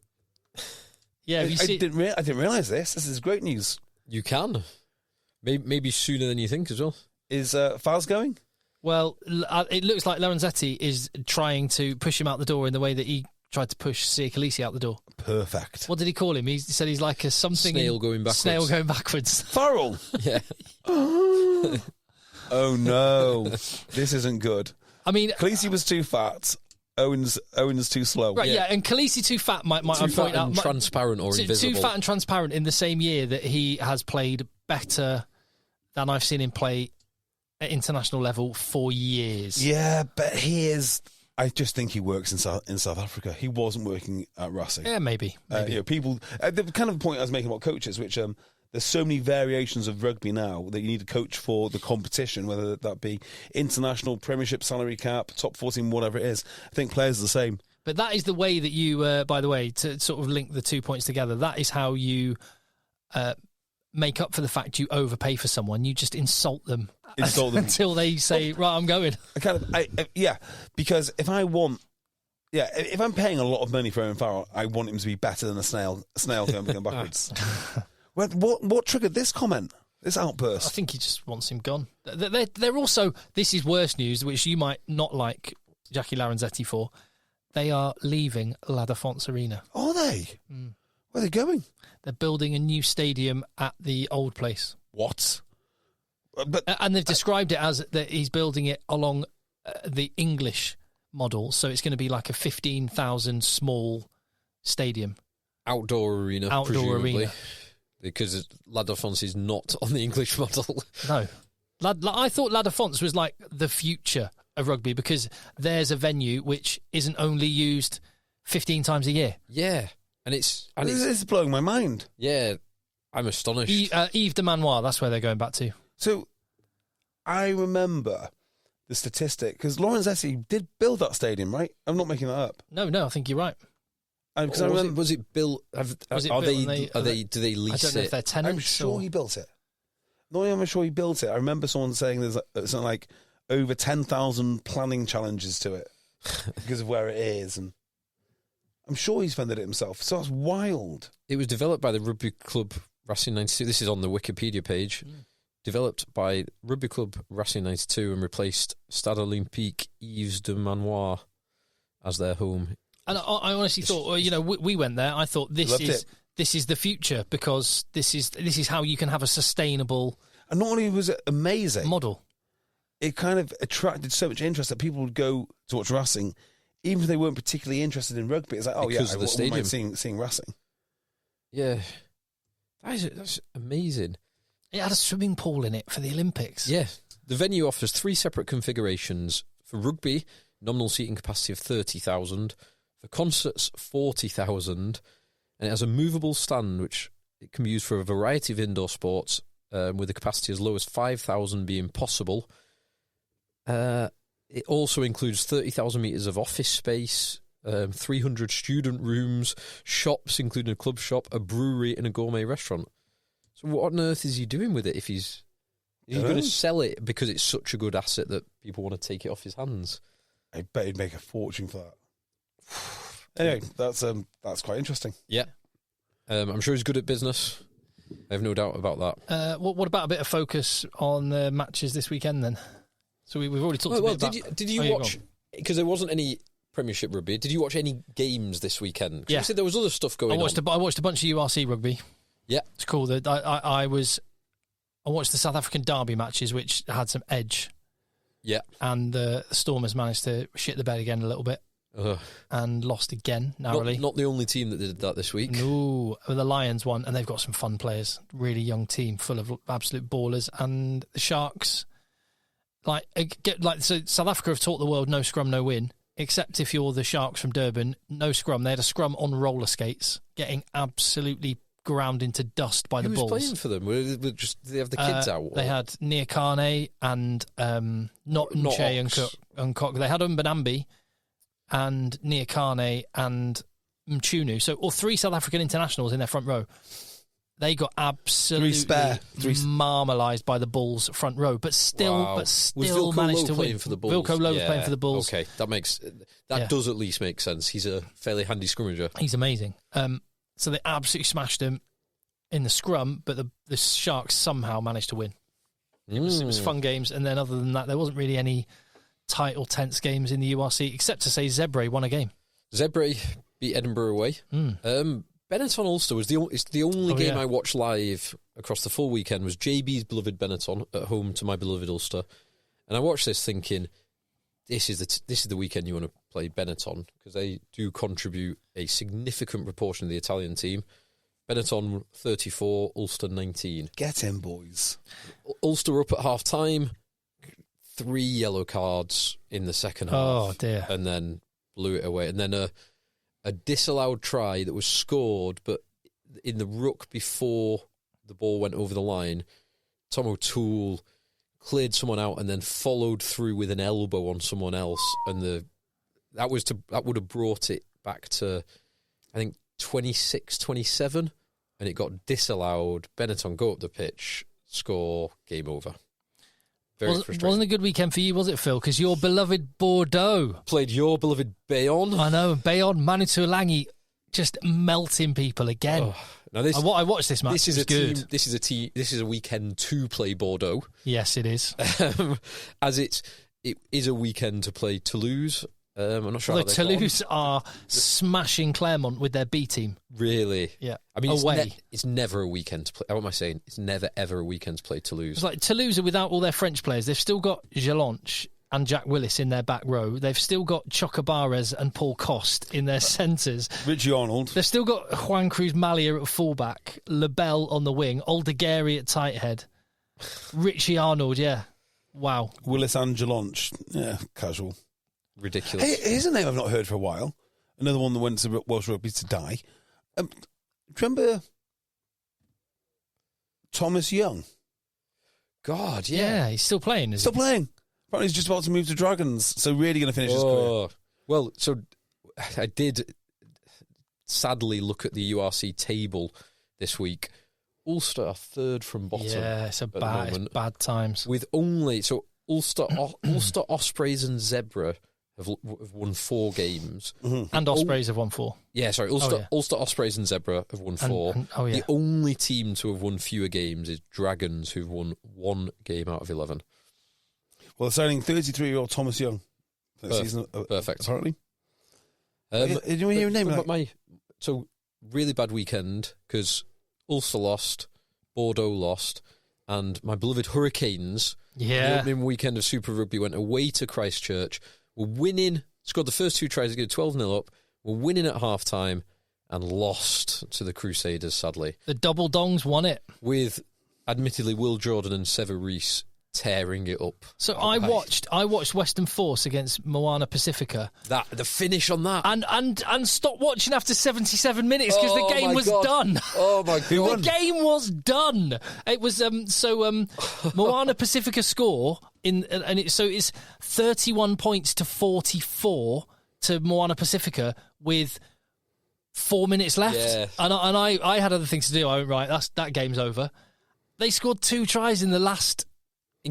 Yeah, I didn't realise this. This is great news. You can. Maybe sooner than you think as well. Is Faz going? Well, it looks like Lorenzetti is trying to push him out the door in the way that he tried to push Sia Khaleesi out the door. Perfect. What did he call him? He said he's like a something... Snail going backwards. Farrell! Yeah. Oh, no. This isn't good. I mean... Khaleesi was too fat. Owen's too slow. Right, yeah, and Khaleesi too fat might I point out. Transparent or invisible. Too fat and transparent in the same year that he has played better than I've seen him play at international level for years. Yeah, but he is... I just think he works in South Africa. He wasn't working at Racing. Yeah, maybe. People... the kind of point I was making about coaches, which... there's so many variations of rugby now that you need a coach for the competition, whether that be international, Premiership, salary cap, top 14, whatever it is. I think players are the same. But that is the way that you, by the way, to sort of link the 2 points together, that is how you make up for the fact you overpay for someone. You just insult them until they say, right, I'm going. Yeah, because if I want Yeah, if I'm paying a lot of money for Owen Farrell, I want him to be better than a snail going backwards. What triggered this comment, this outburst? I think he just wants him gone. They're also, this is worse news, which you might not like Jackie Lorenzetti for. They are leaving La Défense Arena. Are they? Where are they going? They're building a new stadium at the old place. What? And they've described it as that he's building it along the English model, so it's going to be like a 15,000 small stadium. Outdoor arena, presumably. Because La Défense is not on the English model. No. I thought La Défense was like the future of rugby because there's a venue which isn't only used 15 times a year. Yeah. This is blowing my mind. Yeah, I'm astonished. Yves de Manoir, that's where they're going back to. So, I remember the statistic, because Lorenzetti did build that stadium, right? I'm not making that up. No, I think you're right. Was it built? Do they lease I don't know if they're it? tenants. I'm sure he built it. Not only am I sure he built it, I remember someone saying there's something like over 10,000 planning challenges to it because of where it is, and I'm sure he's funded it himself. So that's wild. It was developed by the Rugby Club Racing 92. This is on the Wikipedia page. Developed by Rugby Club Racing 92 and replaced Stade Olympique Yves de Manoir as their home. And I honestly thought, we went there. I thought this is the future because this is how you can have a sustainable. And not only was it amazing model, it kind of attracted so much interest that people would go to watch racing, even if they weren't particularly interested in rugby. It's like, because of the stadium, seeing racing. Yeah, that's amazing. It had a swimming pool in it for the Olympics. Yeah, the venue offers 3 separate configurations for rugby: nominal seating capacity of 30,000. For concerts, 40,000, and it has a movable stand which it can be used for a variety of indoor sports, with a capacity as low as 5,000 being possible. It also includes 30,000 metres of office space, 300 student rooms, shops, including a club shop, a brewery, and a gourmet restaurant. So what on earth is he doing with it if he's going to sell it because it's such a good asset that people want to take it off his hands? I bet he'd make a fortune for that. Anyway, that's quite interesting. Yeah. I'm sure he's good at business. I have no doubt about that. What about a bit of focus on the matches this weekend then? So we've already talked about... Did you watch... Because there wasn't any Premiership rugby. Did you watch any games this weekend? Yeah. You said there was other stuff going on. I watched a bunch of URC rugby. Yeah. It's cool. I watched the South African derby matches, which had some edge. Yeah. And the Stormers managed to shit the bed again a little bit. And lost again, narrowly. Not the only team that did that this week. No, the Lions won, and they've got some fun players. Really young team, full of absolute ballers. And the Sharks, so South Africa have taught the world no scrum, no win. Except if you're the Sharks from Durban, no scrum. They had a scrum on roller skates, getting absolutely ground into dust by the Bulls. Who was playing for them? Did they have the kids out? Or? They had Niakane and not Nche and Kok. They had Mbanambi and Niakane and Mchunu. So all 3 South African internationals in their front row. They got absolutely marmalised by the Bulls front row, but still managed to win. For the Bulls? Wilco Lowe was playing for the Bulls. Okay, that does at least make sense. He's a fairly handy scrummager. He's amazing. So they absolutely smashed him in the scrum, but the Sharks somehow managed to win. It was fun games, and then other than that, there wasn't really any tight or tense games in the URC, except to say Zebre won a game. Zebre beat Edinburgh away. Benetton Ulster was the only game I watched live across the full weekend. Was JB's beloved Benetton at home to my beloved Ulster, and I watched this thinking, this is the weekend you want to play Benetton because they do contribute a significant proportion of the Italian team. Benetton 34, Ulster 19. Get in, boys. Ulster up at half time. 3 yellow cards in the second half. Oh, dear. And then blew it away. And then a disallowed try that was scored, but in the ruck before the ball went over the line, Tom O'Toole cleared someone out and then followed through with an elbow on someone else. And that would have brought it back to, I think, 26-27. And it got disallowed. Benetton go up the pitch, score, game over. Very frustrating. Wasn't a good weekend for you, was it, Phil? Because your beloved Bordeaux Played your beloved Bayonne. I know, Bayonne, Manitou Langi, just melting people again. Oh, now this, I watched this match. This is it was good. team. This is a weekend to play Bordeaux. Yes, it is. As it is a weekend to play Toulouse. I'm not sure. Although Toulouse are smashing Clermont with their B team. Really? Yeah. I mean, away. It's never a weekend to play. What am I saying? It's never ever a weekend to play Toulouse. It's like Toulouse are without all their French players. They've still got Jalonche and Jack Willis in their back row. They've still got Chocobares and Paul Coste in their centres. Richie Arnold. They've still got Juan Cruz Malia at fullback, Lebel on the wing, Aldegheri at tight head, Richie Arnold, yeah. Wow. Willis and Jalonche. Yeah, casual. Ridiculous. Hey, here's a name I've not heard for a while. Another one that went to Welsh Rugby to die. Do you remember Thomas Young? God, Yeah, he's still playing, Still playing. Apparently he's just about to move to Dragons, so really going to finish his career. Well, so I did sadly look at the URC table this week. Ulster are third from bottom. Yeah, it's bad times. With only Ulster, Ospreys and Zebra have won 4 games. Mm-hmm. And Ospreys have won 4. Yeah, sorry. Ulster, Ospreys and Zebra have won 4. Yeah. The only team to have won fewer games is Dragons, who've won 1 game out of 11. Well, they're signing 33-year-old Thomas Young for the season. Perfect. Apparently. Did you hear your name? So, really bad weekend because Ulster lost, Bordeaux lost, and my beloved Hurricanes, the opening weekend of Super Rugby, went away to Christchurch. Were winning, scored the first 2 tries, get 12-0 up, were winning at half-time and lost to the Crusaders, sadly. The Double Dongs won it. With, admittedly, Will Jordan and Sever Reese tearing it up. So I watched Western Force against Moana Pacifica. The finish on that. And stopped watching after 77 minutes because the game was done. Oh my God. The game was done. It was Moana Pacifica score it's 31 points to 44 to Moana Pacifica with 4 minutes left. Yeah. And I had other things to do. I went, right, that game's over. They scored 2 tries in the last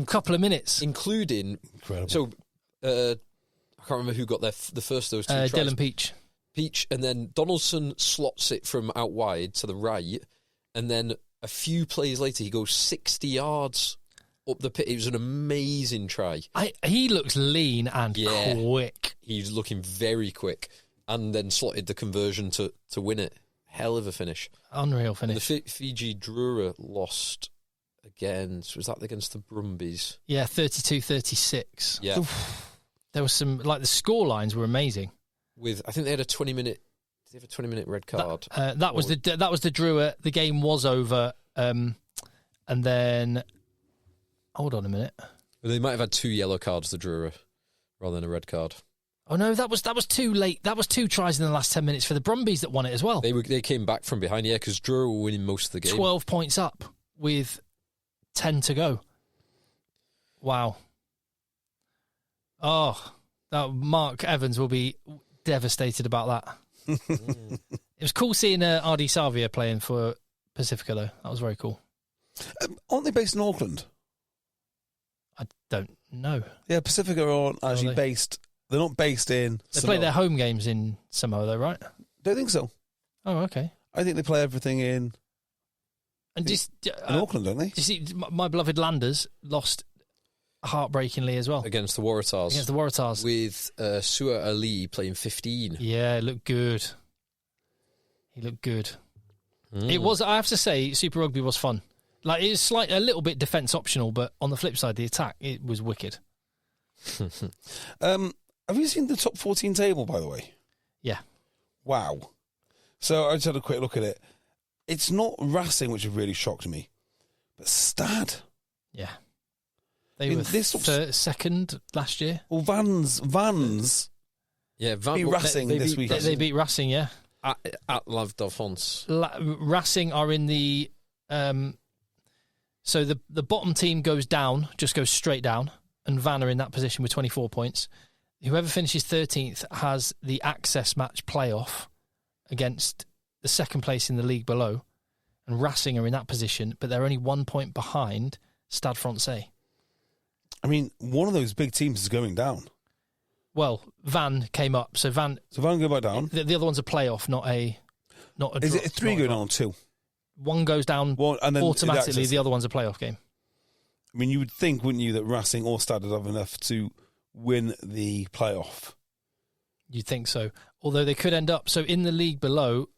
couple of minutes, including incredible. So I can't remember who got the first of those 2 tries. Dylan Peach, and then Donaldson slots it from out wide to the right, and then a few plays later he goes 60 yards up the pit. It was an amazing try. He looks lean and quick. He's looking very quick, and then slotted the conversion to win it. Hell of a finish. Unreal finish. And the Fiji Drua lost again. So was that against the Brumbies? Yeah, 32-36. Yeah. There was some, like, the score lines were amazing. I think they had a 20-minute. Did they have a 20-minute red card? That was the Drua. The game was over, and then hold on a minute. They might have had 2 yellow cards, the Drua, rather than a red card. Oh no, that was too late. That was 2 tries in the last 10 minutes for the Brumbies that won it as well. They came back from behind, yeah, because Drua were winning most of the game. 12 points up with 10 to go. Wow. Oh, Mark Evans will be devastated about that. It was cool seeing RD Savia playing for Pacifica, though. That was very cool. Aren't they based in Auckland? I don't know. Yeah, Pacifica aren't actually based. They're not based in. They play their home games in Samoa, though, right? Don't think so. Oh, okay. I think they play everything in. And in Auckland, don't they? Do you see, my beloved Landers lost heartbreakingly as well against the Waratahs. With Suat Ali playing 15. Yeah, it looked good. He looked good. It was. I have to say, Super Rugby was fun. Like, it was a little bit defence optional, but on the flip side, the attack, it was wicked. Have you seen the top 14 table, by the way? Yeah. Wow. So I just had a quick look at it. It's not Racing, which has really shocked me, but Stad. Yeah. They were second last year. Well, Vans. Yeah, beat Racing this week. They beat Racing, yeah. At La Défense. Racing are in the... so the bottom team goes straight down, and Van are in that position with 24 points. Whoever finishes 13th has the access match playoff against the second place in the league below, and Racing are in that position, but they're only 1 point behind Stade Francais. I mean, one of those big teams is going down. Well, Van came up, so Van go back down. The other one's a playoff, not a. Is it 3 going down or 2? One goes down and then automatically. The other one's a playoff game. I mean, you would think, wouldn't you, that Racing or Stad would have enough to win the playoff? You'd think so. Although they could end up... So in the league below,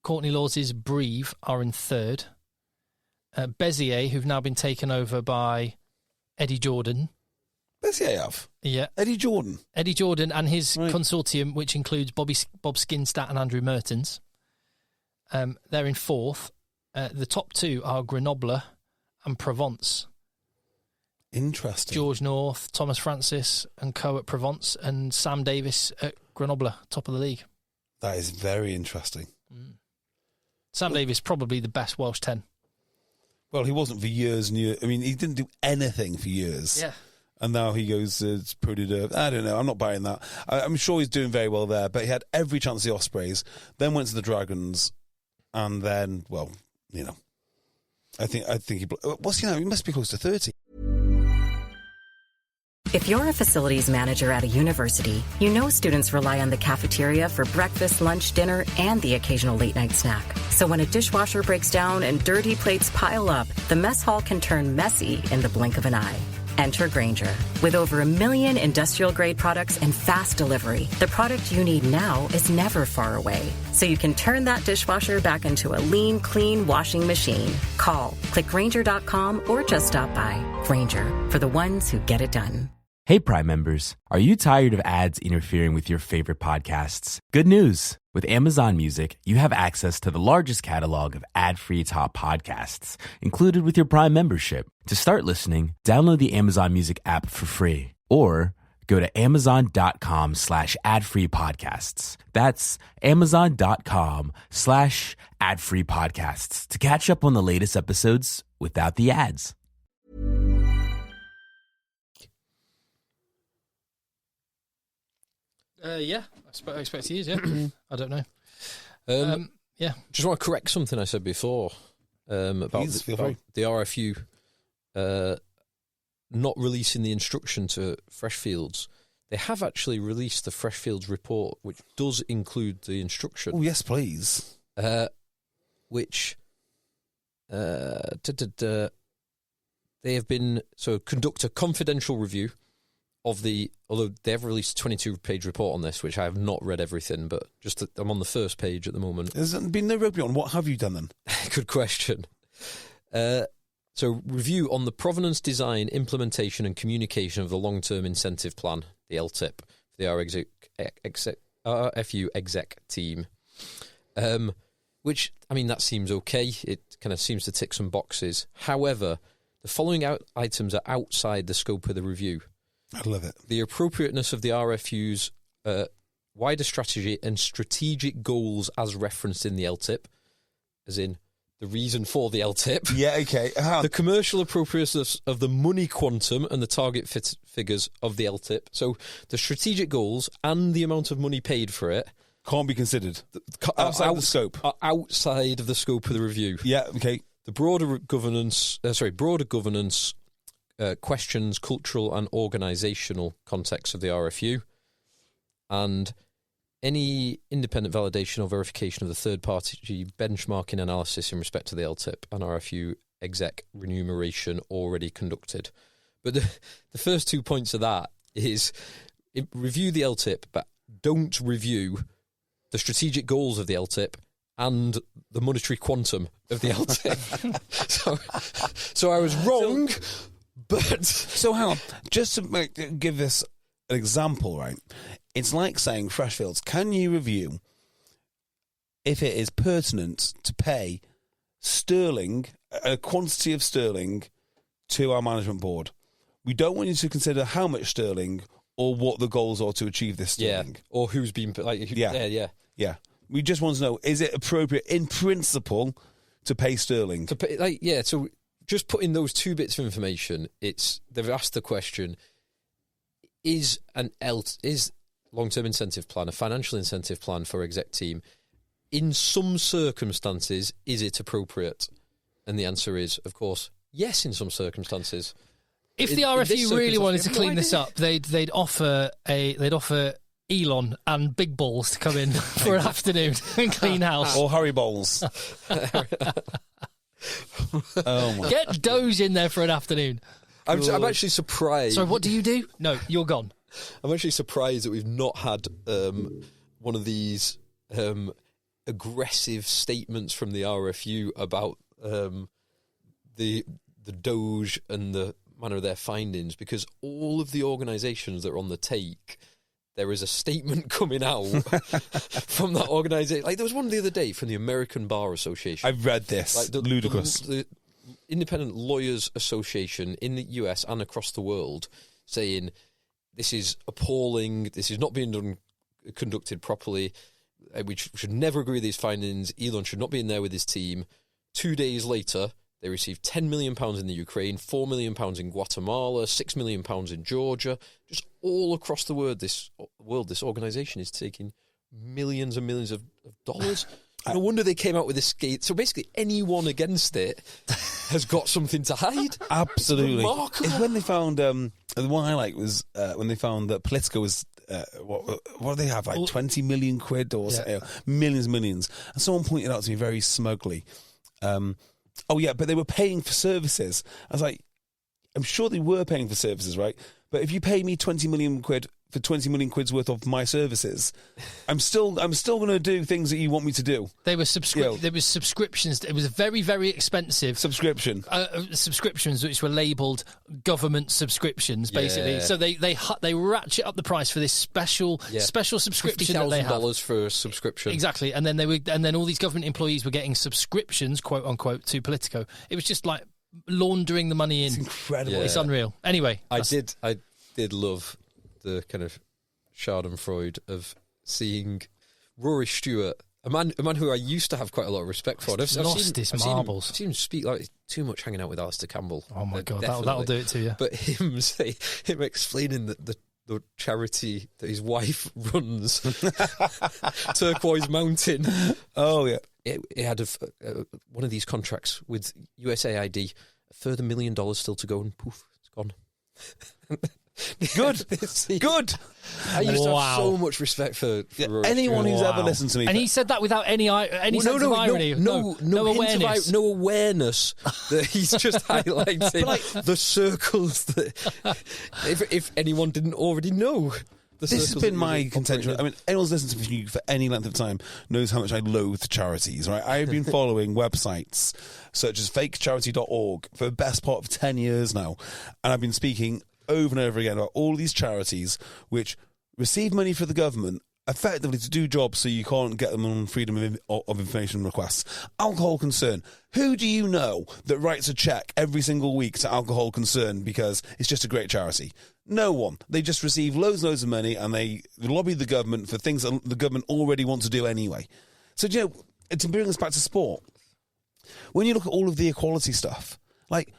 Courtney Lawes' Brive are in third. Béziers, who've now been taken over by Eddie Jordan. Béziers have? Yeah. Eddie Jordan and his consortium, which includes Bob Skinstadt and Andrew Mertens. They're in fourth. The top 2 are Grenoble and Provence. Interesting. George North, Thomas Francis and co at Provence, and Sam Davis at Grenoble, top of the league. That is very interesting. Sam Davis, probably the best Welsh 10. Well, he wasn't for years and years. I mean, he didn't do anything for years. Yeah. And now he goes, it's pretty dirt. I don't know. I'm not buying that. I'm sure he's doing very well there, but he had every chance at the Ospreys, then went to the Dragons, and then, well, you know, I think he... What's he now? He must be close to 30. If you're a facilities manager at a university, you know students rely on the cafeteria for breakfast, lunch, dinner, and the occasional late-night snack. So when a dishwasher breaks down and dirty plates pile up, the mess hall can turn messy in the blink of an eye. Enter Grainger. With over 1 million industrial-grade products and fast delivery, the product you need now is never far away. So you can turn that dishwasher back into a lean, clean washing machine. Call, click Grainger.com, or just stop by. Grainger, for the ones who get it done. Hey, Prime members, are you tired of ads interfering with your favorite podcasts? Good news. With Amazon Music, you have access to the largest catalog of ad-free top podcasts included with your Prime membership. To start listening, download the Amazon Music app for free or go to amazon.com/ad-free podcasts. That's amazon.com/ad-free podcasts to catch up on the latest episodes without the ads. Yeah, I expect he is, yeah. I don't know. Yeah. Just want to correct something I said before about the RFU not releasing the instruction to Freshfields. They have actually released the Freshfields report, which does include the instruction. Oh, yes, please. Which they have been... So conduct a confidential review of although they have released a 22-page report on this, which I have not read everything, but I'm on the first page at the moment. There's been no rugby on. What have you done then? Good question. So review on the provenance, design, implementation and communication of the long-term incentive plan, the LTIP, for the RFU exec team. Which, I mean, that seems okay. It kind of seems to tick some boxes. However, the following items are outside the scope of the review. I love it. The appropriateness of the RFU's wider strategy and strategic goals as referenced in the LTIP, as in the reason for the LTIP. Yeah, okay. The commercial appropriateness of the money quantum and the target figures of the LTIP. So the strategic goals and the amount of money paid for it can't be considered outside the scope. Are outside of the scope of the review. Yeah, okay. The broader governance, questions cultural and organisational context of the RFU, and any independent validation or verification of the third-party benchmarking analysis in respect to the LTIP and RFU exec remuneration already conducted. But the first 2 points of that is review the LTIP, but don't review the strategic goals of the LTIP and the monetary quantum of the LTIP. so I was wrong. But so hang on, just to give this an example, right? It's like saying, Freshfields, can you review if it is pertinent to pay sterling, a quantity of sterling, to our management board? We don't want you to consider how much sterling or what the goals are to achieve this sterling. Yeah, or who's been... Yeah. We just want to know, is it appropriate in principle to pay sterling? So... Just putting those 2 bits of information, they've asked the question: is long-term incentive plan a financial incentive plan for exec team? In some circumstances, is it appropriate? And the answer is, of course, yes. In some circumstances, If the RFU really wanted to clean this up, they'd offer Elon and Big Balls to come in for an afternoon and clean house. Or Harry Bowles. Get Doge in there for an afternoon. I'm actually surprised. Sorry, what do you do? No, you're gone. I'm actually surprised that we've not had one of these aggressive statements from the RFU about the Doge and the manner of their findings, because all of the organisations that are on the take, there is a statement coming out from that organisation. Like, there was one the other day from the American Bar Association. I've read this. Like ludicrous. The Independent Lawyers Association in the US and across the world saying this is appalling, this is not being conducted properly, we should never agree with these findings, Elon should not be in there with his team. 2 days later, they received £10 million in the Ukraine, £4 million in Guatemala, £6 million in Georgia. Just all across the world, this organisation is taking millions and millions of dollars. No wonder they came out with this skate. So basically, anyone against it has got something to hide. Absolutely. Remarkable. It's when they found, the one I like was when they found that Politico was, what do they have, like 20 million quid or millions. And someone pointed out to me very smugly, oh yeah, but they were paying for services. I was like, I'm sure they were paying for services, right? But if you pay me 20 million quid for 20 million quid's worth of my services, I'm still going to do things that you want me to do. They were there was subscriptions. It was very, very expensive subscriptions which were labelled government subscriptions, basically. So they ratchet up the price for this special subscription that they have. $50,000 for a subscription. Exactly, and then all these government employees were getting subscriptions, quote unquote, to Politico. It was just like laundering the money in. It's incredible. It's unreal. Anyway, I did love the kind of schadenfreude of seeing Rory Stewart, a man who I used to have quite a lot of respect for. I've lost his marbles. I've seen him speak like too much hanging out with Alistair Campbell. Oh my God, that'll do it to you. But him explaining that the charity that his wife runs, Turquoise Mountain. Oh yeah, it had one of these contracts with USAID. A further $1 million still to go, and poof, it's gone. Good. I used to have so much respect for anyone who's ever listened to me. And he said that without any sense of irony. No awareness. No awareness that he's just highlighting the circles that if anyone didn't already know. This has been my contention. I mean, anyone's listened to me for any length of time knows how much I loathe charities, right? I've been following websites such as fakecharity.org for the best part of 10 years now. And I've been speaking over and over again about all these charities which receive money from the government effectively to do jobs so you can't get them on freedom of information requests. Alcohol Concern. Who do you know that writes a cheque every single week to Alcohol Concern because it's just a great charity? No one. They just receive loads and loads of money and they lobby the government for things that the government already wants to do anyway. So, you know, to bring us back to sport, when you look at all of the equality stuff, like,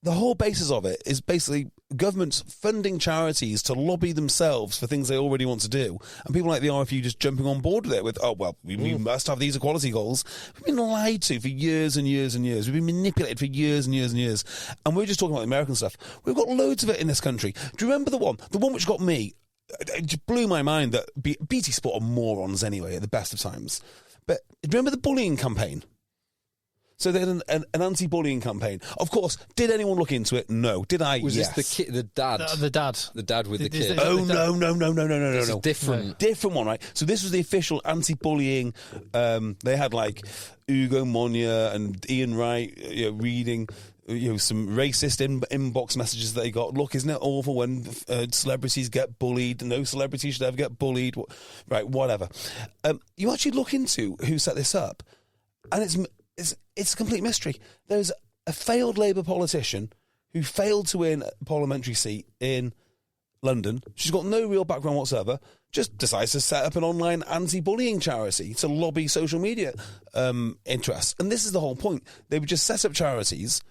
the whole basis of it is basically governments funding charities to lobby themselves for things they already want to do. And people like the RFU just jumping on board with it with, oh, well, we must have these equality goals. We've been lied to for years and years and years. We've been manipulated for years and years and years. And we're just talking about the American stuff. We've got loads of it in this country. Do you remember the one which got me? It just blew my mind that BT Sport are morons anyway at the best of times. But do you remember the bullying campaign? So they had an anti-bullying campaign. Of course, did anyone look into it? No. Did I? Was yes. this the dad? The dad. The dad with the kid. Oh, no. It's a different one, right? So this was the official anti-bullying. They had like Ugo Monya and Ian Wright reading some racist inbox messages that they got. Look, isn't it awful when celebrities get bullied? No celebrity should ever get bullied. Right, whatever. You actually look into who set this up, and it's a complete mystery. There's a failed Labour politician who failed to win a parliamentary seat in London. She's got no real background whatsoever, just decides to set up an online anti-bullying charity to lobby social media interests. And this is the whole point. They would just set up charities.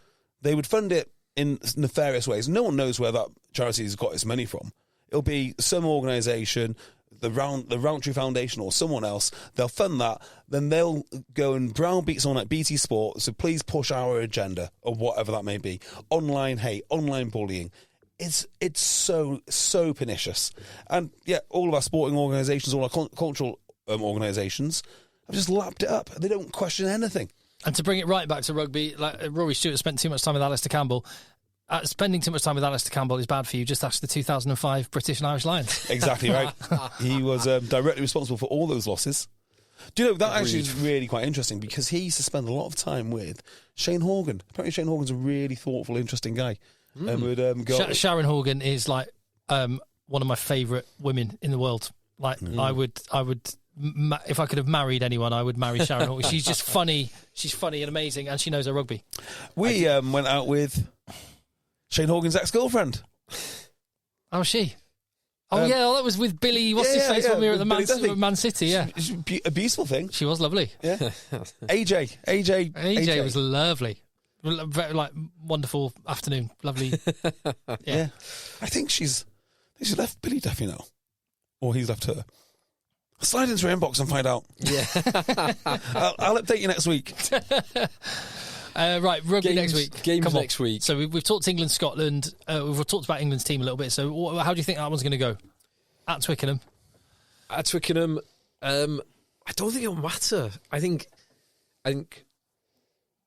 They would fund it in nefarious ways. No one knows where that charity has got its money from. It'll be some organisation, the Roundtree Foundation or someone else. They'll fund that, then they'll go and browbeat someone like BT Sport, so please push our agenda or whatever that may be. Online hate, online bullying. it's so pernicious. And yeah, all of our sporting organisations, all our cultural organisations have just lapped it up. They don't question anything. And to bring it right back to rugby, like Rory Stewart spent too much time with Alistair Campbell. Spending too much time with Alistair Campbell is bad for you. Just ask the 2005 British and Irish Lions. Exactly right. He was directly responsible for all those losses. Do you know, that actually is really quite interesting because he used to spend a lot of time with Shane Horgan. Apparently Shane Horgan's a really thoughtful, interesting guy. And would go... Sharon Horgan is like one of my favourite women in the world. Like I would, if I could have married anyone, I would marry Sharon Horgan. She's just funny. She's funny and amazing, and she knows her rugby. We went out with Shane Horgan's ex-girlfriend. Oh, she? Oh, yeah, that was with Billy, what's his face, when we were at the Man City, yeah. A beautiful thing. She was lovely. Yeah. AJ was lovely. Very, like, wonderful afternoon. Lovely. Yeah. I think she left Billy Duff, you know. Or he's left her. Slide into her inbox and find out. Yeah. I'll update you next week. Right, rugby next week. Games next week. So we've talked England, Scotland. We've talked about England's team a little bit. So how do you think that one's going to go? At Twickenham? At Twickenham, I don't think it'll matter. I think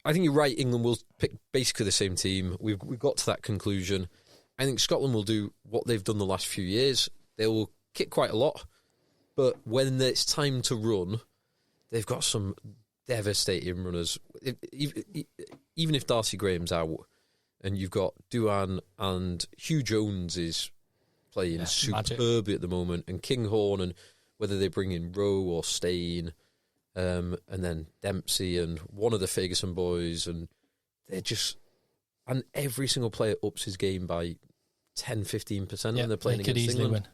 you're right. England will pick basically the same team. We've got to that conclusion. I think Scotland will do what they've done the last few years. They will kick quite a lot, but when it's time to run, they've got some devastating runners. Even if Darcy Graham's out, and you've got Duan and Hugh Jones is playing superbly at the moment, and Kinghorn, and whether they bring in Rowe or Stain, and then Dempsey and one of the Ferguson boys, and and every single player ups his game by 10-15% when they're playing against England. Win.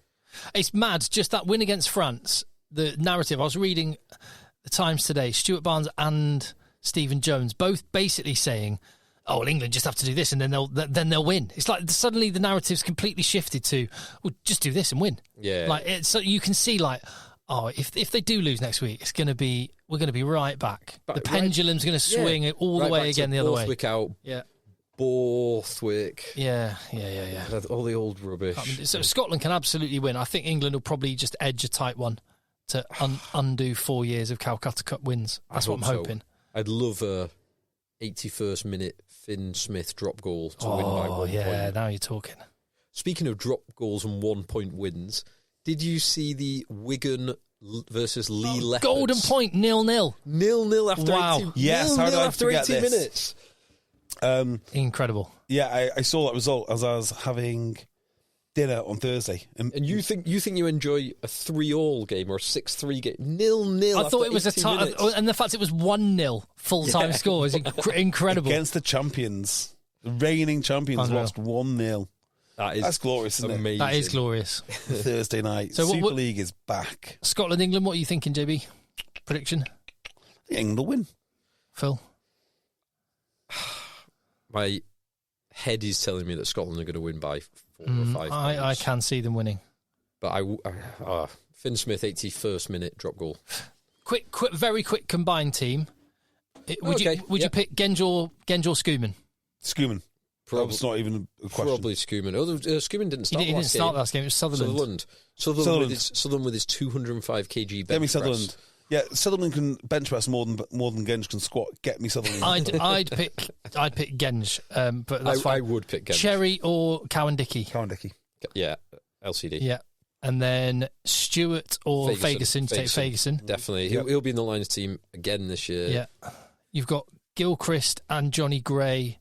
It's mad, just that win against France, the narrative. I was reading the Times today, Stuart Barnes and Stephen Jones both basically saying, oh, well, England just have to do this and then they'll win. It's like suddenly the narrative's completely shifted to, well, just do this and win. Yeah. Like so you can see like, oh, if they do lose next week, we're going to be right back. The pendulum's going to swing all the way again the other way. Borthwick out. Yeah. Borthwick. Yeah. All the old rubbish. So Scotland can absolutely win. I think England will probably just edge a tight one to undo 4 years of Calcutta Cup wins. That's what I'm hoping. I'd love a 81st minute Finn Smith drop goal to win by 1 point. Yeah, now you're talking. Speaking of drop goals and 1 point wins, did you see the Wigan versus Lee Leopards? Golden point, 0-0. 0-0 after 18 Yes, how did I forget 18 this? minutes. Incredible. Yeah, I saw that result as I was having dinner on Thursday. And you think you enjoy a 3-3 game or a 6-3 game? 0-0. I thought it was a tie, and the fact it was 1-0 full-time score is incredible. Against the champions. The reigning champions lost 1-0. That's glorious, isn't amazing. it? That is glorious. Thursday night. So Super League is back. Scotland, England, what are you thinking, JB? Prediction? I think England will win. Phil? My head is telling me that Scotland are going to win by 4 or 5 points. I can see them winning. But Finn Smith, 81st minute drop goal. Very quick combined team. Would you pick Genge or Schoeman? Schoeman. That's not even a question. Probably Schoeman. Although Schoeman didn't start. He didn't start the last game. It was Sutherland. Sutherland with his 205 kg bench Sutherland. press. Yeah, Sutherland can bench press more than Genge can squat. Get me Sutherland. I'd pick Genge, but that's fine. I would pick Genge. Cherry or Cowan-Dickie. Yeah, LCD. Yeah, and then Stewart or Ferguson. Take Ferguson. Definitely, he'll be in the Lions team again this year. Yeah, you've got Gilchrist and Johnny Gray,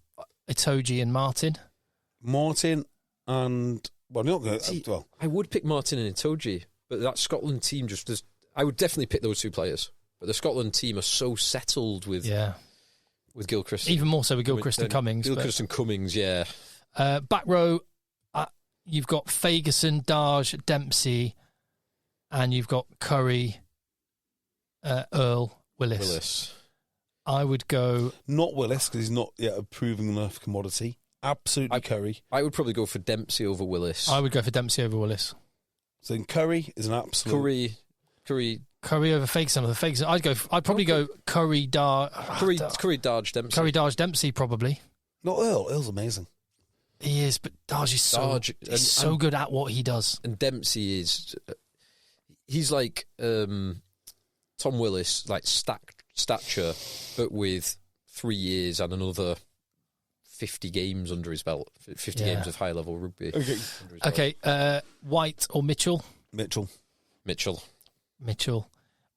Itoje and Martin. And well, not going to. Well, I would pick Martin and Itoje, but that Scotland team I would definitely pick those two players. But the Scotland team are so settled with Gilchrist. Even more so with Gilchrist and Cummings. Gilchrist and Cummings, yeah. Back row, you've got Ferguson, Darge, Dempsey, and you've got Curry, Earl, Willis. I would go... Not Willis, because he's not yet a proven enough commodity. Absolutely Curry. I would probably go for Dempsey over Willis. I would go for Dempsey over Willis. So then Curry is an absolute... Curry over Ferguson. I'd probably go Curry, Darge, Curry, Darge, Dempsey. Curry, Darge, Dempsey, probably. Not Earl. Earl's amazing. He is, but Darge is so good at what he does. And Dempsey is... he's like Tom Willis, like stature, but with 3 years and another 50 games under his belt. 50 games of high-level rugby. Okay, White or Mitchell? Mitchell.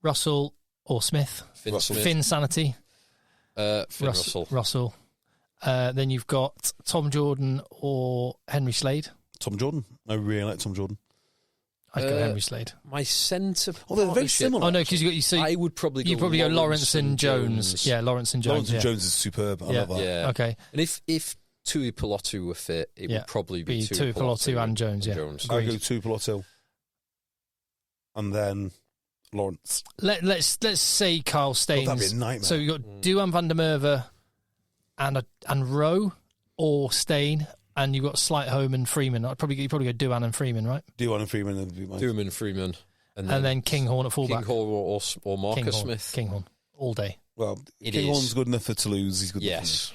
Russell or Smith? Finn Sanity. Finn Russell. Then you've got Tom Jordan or Henry Slade. Tom Jordan. I really like Tom Jordan. I'd go Henry Slade. My centre... they're very similar. Oh, no, because I would probably go Lawrence and Jones. Yeah, Lawrence and Jones. Lawrence and Jones is superb. I love that. Yeah. Okay. And if Tui Pilotu were fit, it would probably be Tui Pilotu and Jones, I go Tui Pilotu. And then Lawrence. Let's say Kyle Staines. That'd be a nightmare. So you've got Duan van der Merwe and Rowe or Stain, and you've got Slightholme and Freeman. You probably go Duan and Freeman, right? Duan and Freeman would be mine. Duan and Freeman. And then Kinghorn at fullback. Kinghorn or Marcus Smith. Kinghorn, all day. Well, Kinghorn's good enough for Toulouse. He's good enough. Yes,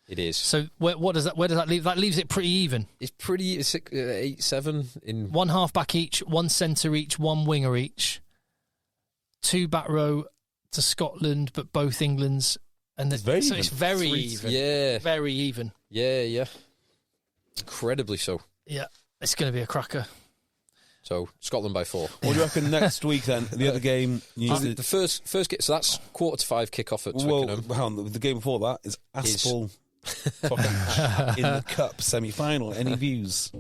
it is. So where does that leave? That leaves it pretty even. It's 8-7 in one half back each, one centre each, one winger each, 2 back row to Scotland, but both England's, and it's very even. Yeah, very even. Yeah, incredibly so. Yeah, it's going to be a cracker. So Scotland by 4. What do you reckon next week then? The other game, the first game. So that's 4:45 kickoff at Twickenham. Well, the game before that is Aspel in the Cup semi-final. Any views?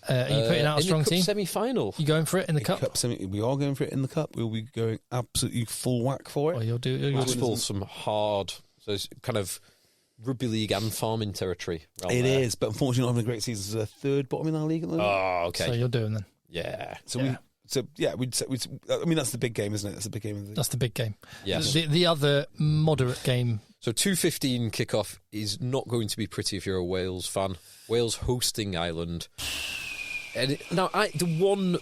Are you putting out a strong team? Semi-final. You going for it in the Cup? We are going for it in the Cup. We'll be going absolutely full whack for it. Well, you'll Aspel some hard. So it's kind of rugby league and farming territory. It is, but unfortunately, not having a great season. It's a third bottom in our league at the moment. Oh, okay. So you're doing then. Yeah. We'd say, I mean, that's the big game, isn't it? That's the big game of the league. That's the big game. Yes. The other moderate game. So 2:15 kickoff is not going to be pretty if you're a Wales fan. Wales hosting Ireland. And the one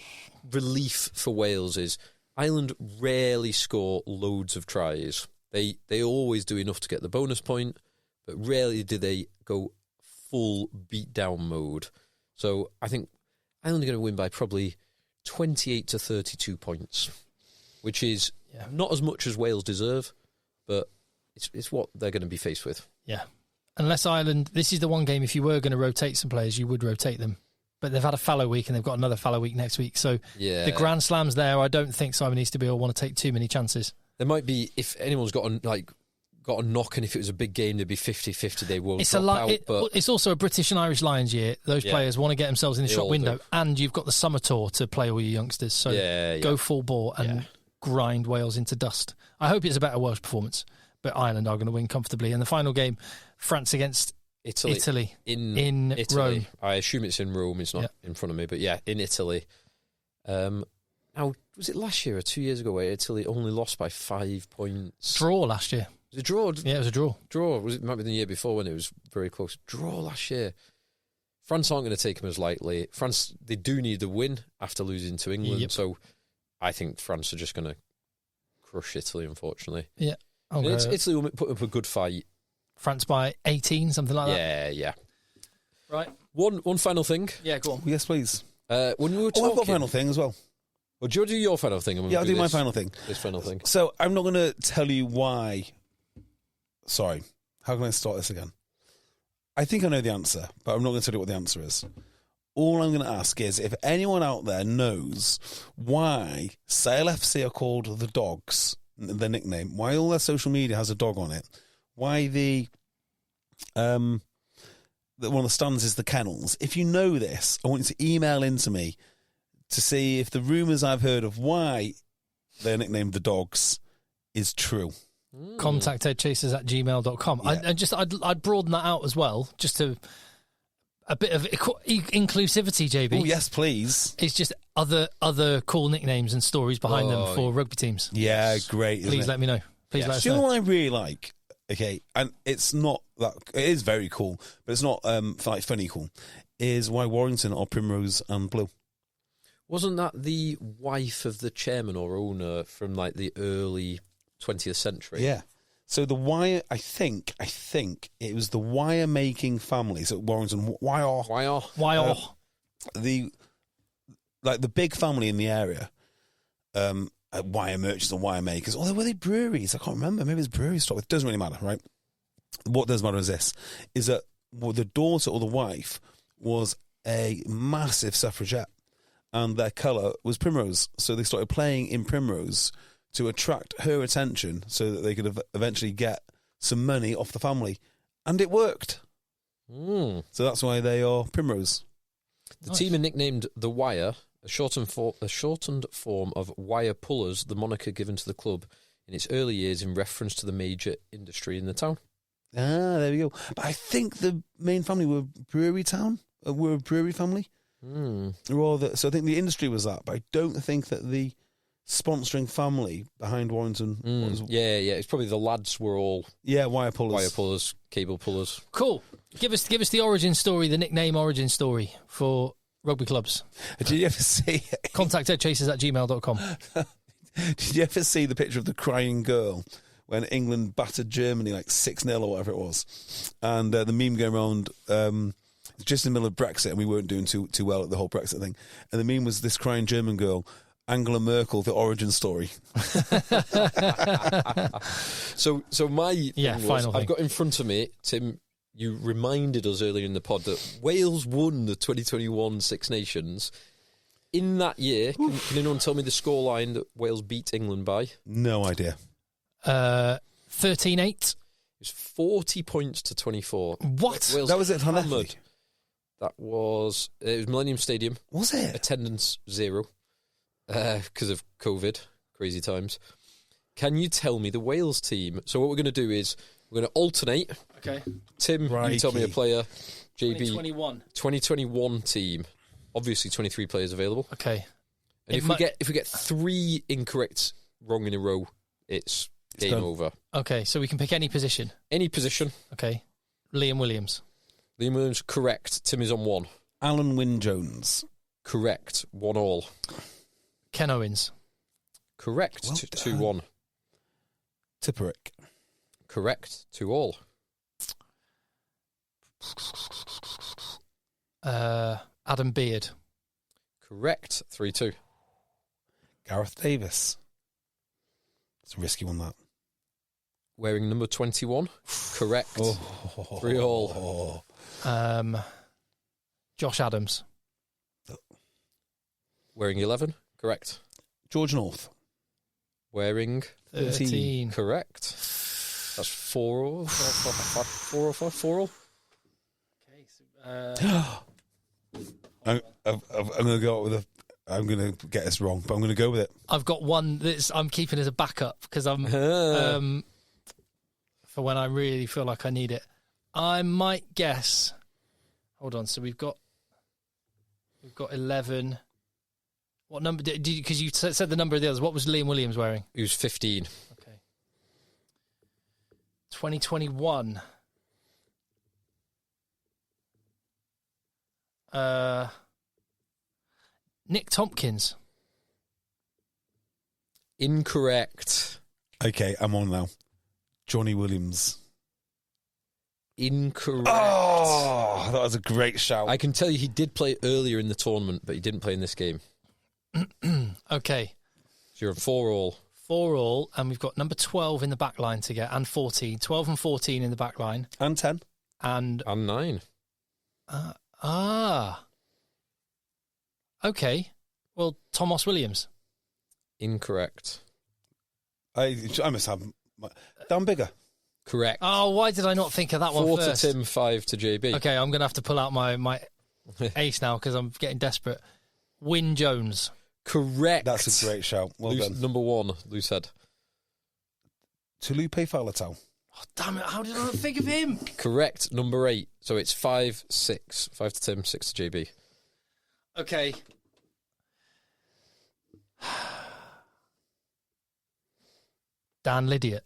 relief for Wales is Ireland rarely score loads of tries. They always do enough to get the bonus point, but rarely do they go full beat-down mode. So I think Ireland are going to win by probably 28 to 32 points, which is not as much as Wales deserve, but it's what they're going to be faced with. Yeah. Unless Ireland, this is the one game, if you were going to rotate some players, you would rotate them. But they've had a fallow week and they've got another fallow week next week. So the Grand Slam's there. I don't think Simon Easterby will want to take too many chances. There might be, if anyone's got a knock, and if it was a big game, there'd be 50-50. They will drop out. But it's also a British and Irish Lions year. Those players want to get themselves in the shop window, and you've got the summer tour to play all your youngsters. So go full bore and grind Wales into dust. I hope it's a better Welsh performance, but Ireland are going to win comfortably. And the final game, France against Italy in Rome. I assume it's in Rome. It's not in front of me, but in Italy. Now, was it last year or 2 years ago where Italy only lost by 5 points? Draw last year. Was it draw? Yeah, it was a draw. Draw. It might be the year before when it was very close. Draw last year. France aren't going to take them as lightly. France, they do need the win after losing to England. So I think France are just going to crush Italy, unfortunately. Yeah. Italy will put up a good fight. France by 18, something like that? Yeah. Right. One final thing. Yeah, go on. Yes, please. When we were talking... I've got a final thing as well. Well, do you want to do your final thing? I'll do my final thing. This final thing. So I'm not going to tell you why... Sorry, how can I start this again? I think I know the answer, but I'm not going to tell you what the answer is. All I'm going to ask is if anyone out there knows why Sale FC are called the Dogs, their nickname, why all their social media has a dog on it, why one of the stands is the Kennels. If you know this, I want you to email into me to see if the rumours I've heard of why they're nicknamed the Dogs is true. Contact eggchasers@gmail.com. Yeah. I'd broaden that out as well, just to a bit of inclusivity, JB. Oh, yes, please. It's just other cool nicknames and stories behind them for rugby teams. Yeah, great. Please let me know. Please let us know. Do you know what I really like? Okay, and it's not that, it is very cool, but it's not like funny cool, is why Warrington are Primrose and Blue. Wasn't that the wife of the chairman or owner from like the early 20th century? Yeah. So the wire, I think it was the wire making families at Warrington. Wire. The big family in the area, wire merchants and wire makers. Or were they breweries? I can't remember. Maybe it's brewery stock. It doesn't really matter, right? What does matter is this: is that the daughter or the wife was a massive suffragette, and their colour was primrose. So they started playing in primrose to attract her attention so that they could eventually get some money off the family. And it worked. So that's why they are primrose. The team are nicknamed The Wire, a shortened form of wire pullers, the moniker given to the club in its early years in reference to the major industry in the town. Ah, there we go. But I think the main family were brewery town. Were a brewery family. So I think the industry was that, but I don't think that the sponsoring family behind Warrington was... Yeah, it's probably the lads were all... Yeah, wire pullers. Wire pullers, cable pullers. Cool. Give us the origin story, the nickname origin story for rugby clubs. Did you ever see... Contact eggchasers@gmail.com. Did you ever see the picture of the crying girl when England battered Germany like 6-0 or whatever it was? And the meme going around... just in the middle of Brexit, and we weren't doing too well at the whole Brexit thing. And the meme was this crying German girl... Angela Merkel, the origin story. So my thing was, I've got in front of me, Tim, you reminded us earlier in the pod that Wales won the 2021 Six Nations. In that year, can anyone tell me the scoreline that Wales beat England by? No idea. 13-8. It was 40 points to 24. What? Wales That was it, hammered. That was... It was Millennium Stadium. Was it? Attendance 0. Because of COVID, crazy times. Can you tell me the Wales team? So what we're going to do is we're going to alternate. Okay. Tim, you tell me a player. JB, 2021 team. Obviously, 23 players available. Okay. And if we get 3 incorrect wrong in a row, it's game done. over. Okay, so we can pick any position. Any position. Okay. Liam Williams. Liam Williams, correct. Tim is on 1. Alan Wynne-Jones. Correct. 1-1. Ken Owens. Correct. Well 2-1. Tipperick. Correct. 2-2. Adam Beard. Correct. 3-2. Gareth Davis. It's a risky one, that. Wearing number 21. Correct. 3-3. Josh Adams. Wearing 11. Correct. George North. Wearing 13. Correct. That's 4-4. 4-4. Okay, I'm going to go with I'm going to get this wrong, but I'm going to go with it. I've got one that I'm keeping as a backup because I'm for when I really feel like I need it. I might guess. Hold on. So we've got 11. What number did you? Because you said the number of the others. What was Liam Williams wearing? He was 15. Okay. 2021. Nick Tompkins. Incorrect. Okay, I'm on now. Johnny Williams. Incorrect. Oh, that was a great shout. I can tell you he did play earlier in the tournament, but he didn't play in this game. Okay. So you're on 4-4. 4-4, and we've got number 12 in the back line to get, and 14. 12 and 14 in the back line. And 10. And 9. Okay. Well, Thomas Williams. Incorrect. I must have Dan Bigger. Correct. Oh, why did I not think of that one 4 first? to Tim, 5 to JB. Okay, I'm going to have to pull out my ace now because I'm getting desperate. Wyn Jones. Correct. That's a great shout. Well done. Number 1, loose head. Tulupe Falatau. Oh, damn it. How did I not think of him? Correct. Number 8. So it's 5-6. 5 to Tim, 6 to JB. Okay. Dan Lydiot.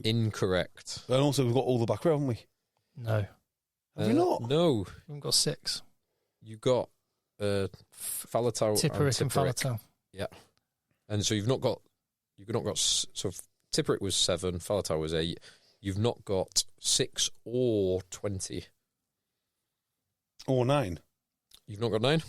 Incorrect. And also, we've got all the back row, haven't we? No. Have we not? No. We haven't got 6. You got Falatau Tipperick and Tipperick. Falatau. Yeah. And so you've not got sort of Tipperick was 7, Falatau was 8. You've not got 6 or 20. Or 9. You've not got 9?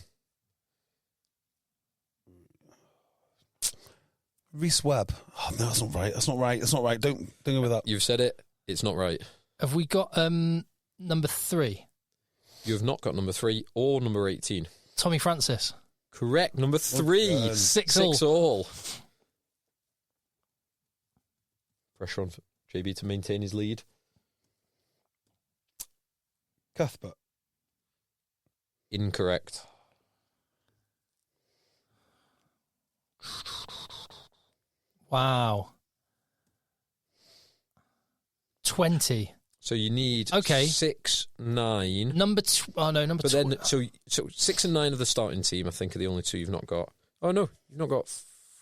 Reese Webb. Oh, no, that's not right. That's not right. That's not right. Don't go with that. You've said it. It's not right. Have we got number 3? You have not got number 3 or number 18. Tommy Francis. Correct. Number 3. 6 all. Pressure on JB to maintain his lead. Cuthbert. Incorrect. Wow. 20. So you need 6, 9. Number 12. But then, so 6 and 9 of the starting team, I think, are the only 2 you've not got. Oh, no, you've not got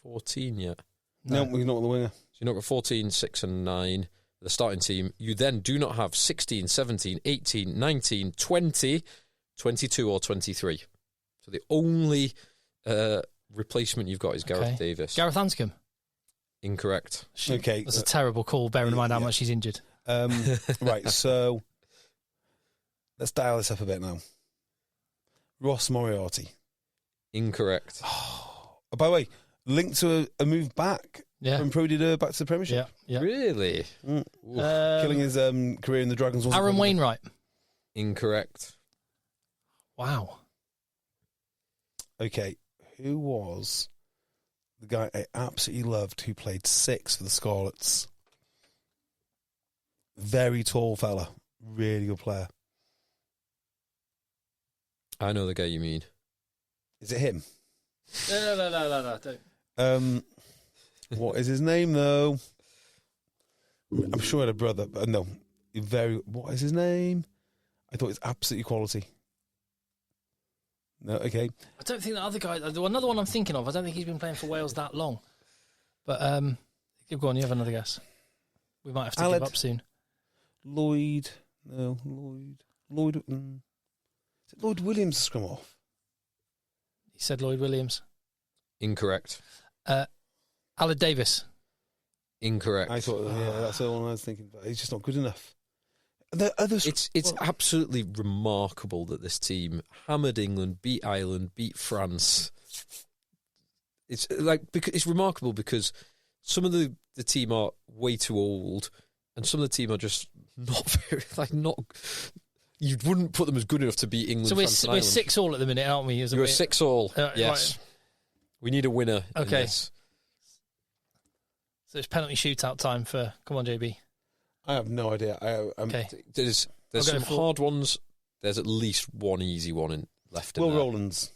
14 yet. No, we're not on the winger. So you've not got 14, 6 and 9, the starting team. You then do not have 16, 17, 18, 19, 20, 22 or 23. So the only replacement you've got is Gareth Davis. Gareth Anscombe. Incorrect. Okay. That's a terrible call, bearing in mind how much he's injured. Right, so let's dial this up a bit now. Ross Moriarty. Incorrect. Oh, by the way, linked to a move back from Pro D2 back to the Premiership. Yeah. Really? Killing his career in the Dragons. Aaron Wainwright. Incorrect. Wow. Okay, who was the guy I absolutely loved who played 6 for the Scarlets? Very tall fella. Really good player. I know the guy you mean. Is it him? No, don't. What is his name, though? I'm sure he had a brother, but no. What is his name? I thought it's absolutely quality. No, okay. I don't think that other guy... Another one I'm thinking of, I don't think he's been playing for Wales that long. But, go on, you have another guess. We might have to give up soon. Lloyd. No, Lloyd. Is it Lloyd Williams to scrum off? He said Lloyd Williams. Incorrect. Aled Davis. Incorrect. I thought, that's the one I was thinking, but he's just not good enough. It's absolutely remarkable that this team hammered England, beat Ireland, beat France. It's remarkable because some of the team are way too old, and some of the team are just not very you wouldn't put them as good enough to beat England. So France, and we're Ireland. 6 all at the minute, aren't we? You're a 6 all. Yes. Right. We need a winner. Okay. In this. So it's penalty shootout time for. Come on, JB. I have no idea. Okay. There's some hard ones. There's at least one easy one left. Will Rowlands.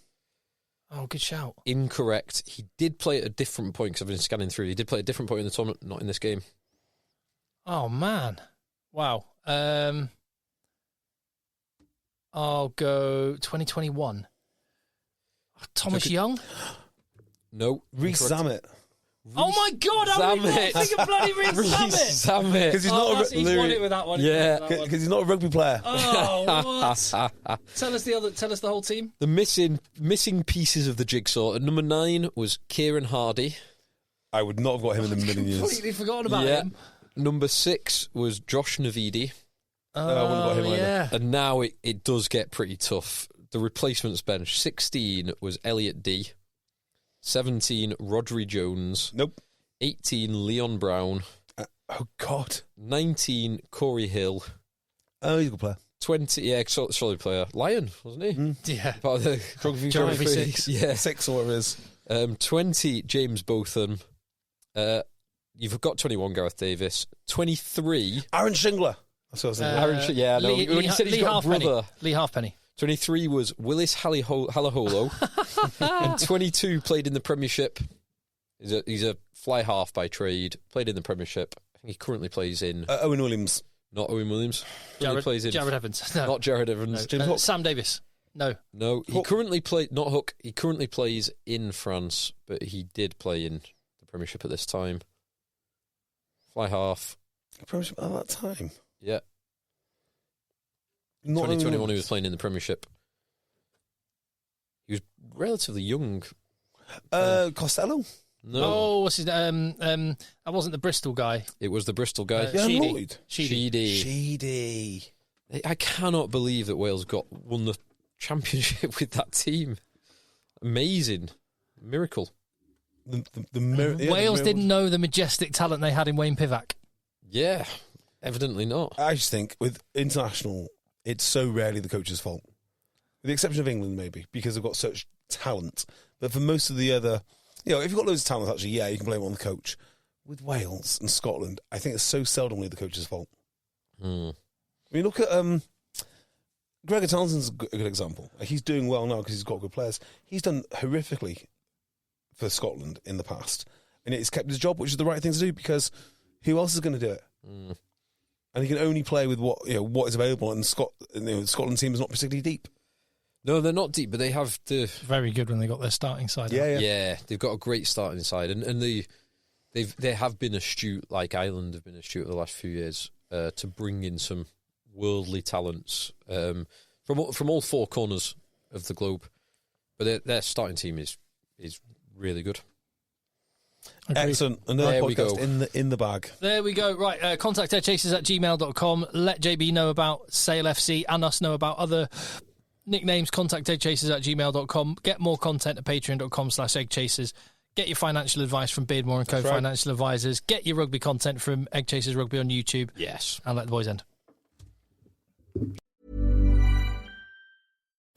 Oh, good shout. Incorrect. He did play at a different point because I've been scanning through. He did play at a different point in the tournament, not in this game. Oh man! Wow. I'll go 2021. Thomas Young. No. Reece Zammit. Oh my God! I didn't even think of bloody Reece Zammit. Because he's not he's won it with that one. Yeah, because he's not a rugby player. Oh, what? Tell us the whole team. The missing pieces of the jigsaw. At number 9 was Kieran Hardy. I would not have got him in a million years. Completely forgotten about him. Number 6 was Josh Navidi. I wouldn't have got him either. And now it does get pretty tough. The replacements bench. 16 was Elliot D. 17, Rodri Jones. Nope. 18, Leon Brown. Oh, God. 19, Corey Hill. Oh, he's a good player. 20, solid player. Lion, wasn't he? Yeah. Part of the Geography 6. Yeah. 6 or whatever it is. 20, James Botham. You've got 21, Gareth Davis. 23. Aaron Shingler. That's what I was thinking. When you said he's got a brother. Lee Halfpenny. 23 was Willis Halaholo. And 22 played in the Premiership. He's a fly half by trade. Played in the Premiership. I think he currently plays in... Owen Williams. Not Owen Williams. Jared Evans. No. Not Jared Evans. No. Sam Davis. No. He currently not Hook. He currently plays in France, but he did play in the Premiership at this time. Fly half. Premiership at that time? Yeah. Not 2021 he was playing in the Premiership. He was relatively young. Costello? No. Oh, what's his name? That wasn't the Bristol guy. It was the Bristol guy. Yeah, Sheedy. Lloyd. Sheedy. I cannot believe that Wales won the championship with that team. Amazing. Miracle. Wales didn't know the majestic talent they had in Wayne Pivac. Yeah, evidently not. I just think with international, it's so rarely the coach's fault. With the exception of England, maybe, because they've got such talent. But for most of the other, if you've got loads of talent, actually, yeah, you can blame it on the coach. With Wales and Scotland, I think it's so seldomly the coach's fault. I mean, look at Gregor Townsend's a good example. He's doing well now because he's got good players. He's done horrifically for Scotland in the past, and he's kept his job, which is the right thing to do because who else is going to do it? And he can only play with what is available, and the Scotland team is not particularly deep. No, they're not deep, but they have the Very good when they got their starting side. Yeah, they've got a great starting side, and they have been astute, like Ireland have been astute the last few years, to bring in some worldly talents from all four corners of the globe. But their starting team is really good. Agreed. Excellent. Another There we podcast go. in the bag. There we go. Right, contact eggchasers@gmail.com. Let JB know about Sale FC and us know about other nicknames. Contact eggchasers@gmail.com. Get more content at patreon.com/eggchasers. Get your financial advice from Beardmore & Co. Financial Advisors. Get your rugby content from EggChasers Rugby on YouTube. Yes. And let the boys end.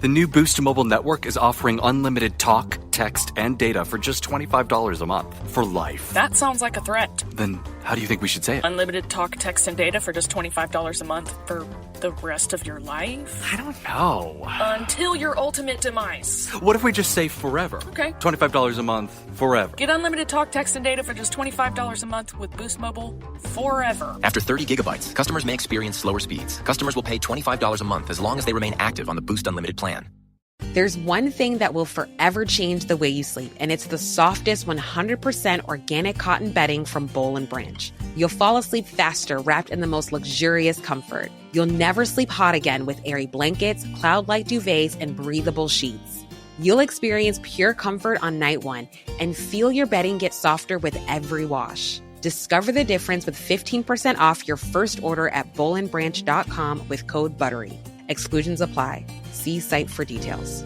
The new Boost Mobile network is offering unlimited talk, text, and data for just $25 a month for life. That sounds like a threat. Then how do you think we should say it? Unlimited talk, text, and data for just $25 a month for the rest of your life? I don't know. Until your ultimate demise. What if we just say forever? Okay. $25 a month, forever. Get unlimited talk, text, and data for just $25 a month with Boost Mobile forever. After 30 gigabytes, customers may experience slower speeds. Customers will pay $25 a month as long as they remain active on the Boost Unlimited plan. There's one thing that will forever change the way you sleep, and it's the softest 100% organic cotton bedding from Boll & Branch. You'll fall asleep faster wrapped in the most luxurious comfort. You'll never sleep hot again with airy blankets, cloud-like duvets, and breathable sheets. You'll experience pure comfort on night one and feel your bedding get softer with every wash. Discover the difference with 15% off your first order at bollandbranch.com with code BUTTERY. Exclusions apply. See site for details.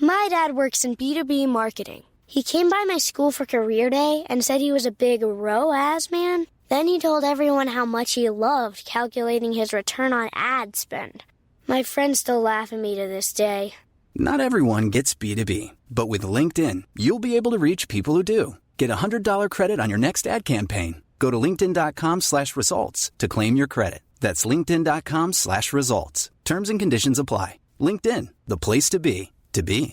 My dad works in B2B marketing. He came by my school for career day and said he was a big ROAS man. Then he told everyone how much he loved calculating his return on ad spend. My friends still laugh at me to this day. Not everyone gets B2B, but with LinkedIn, you'll be able to reach people who do. Get a $100 credit on your next ad campaign. Go to linkedin.com/results to claim your credit. That's linkedin.com/results. Terms and conditions apply. LinkedIn, the place to be, to be.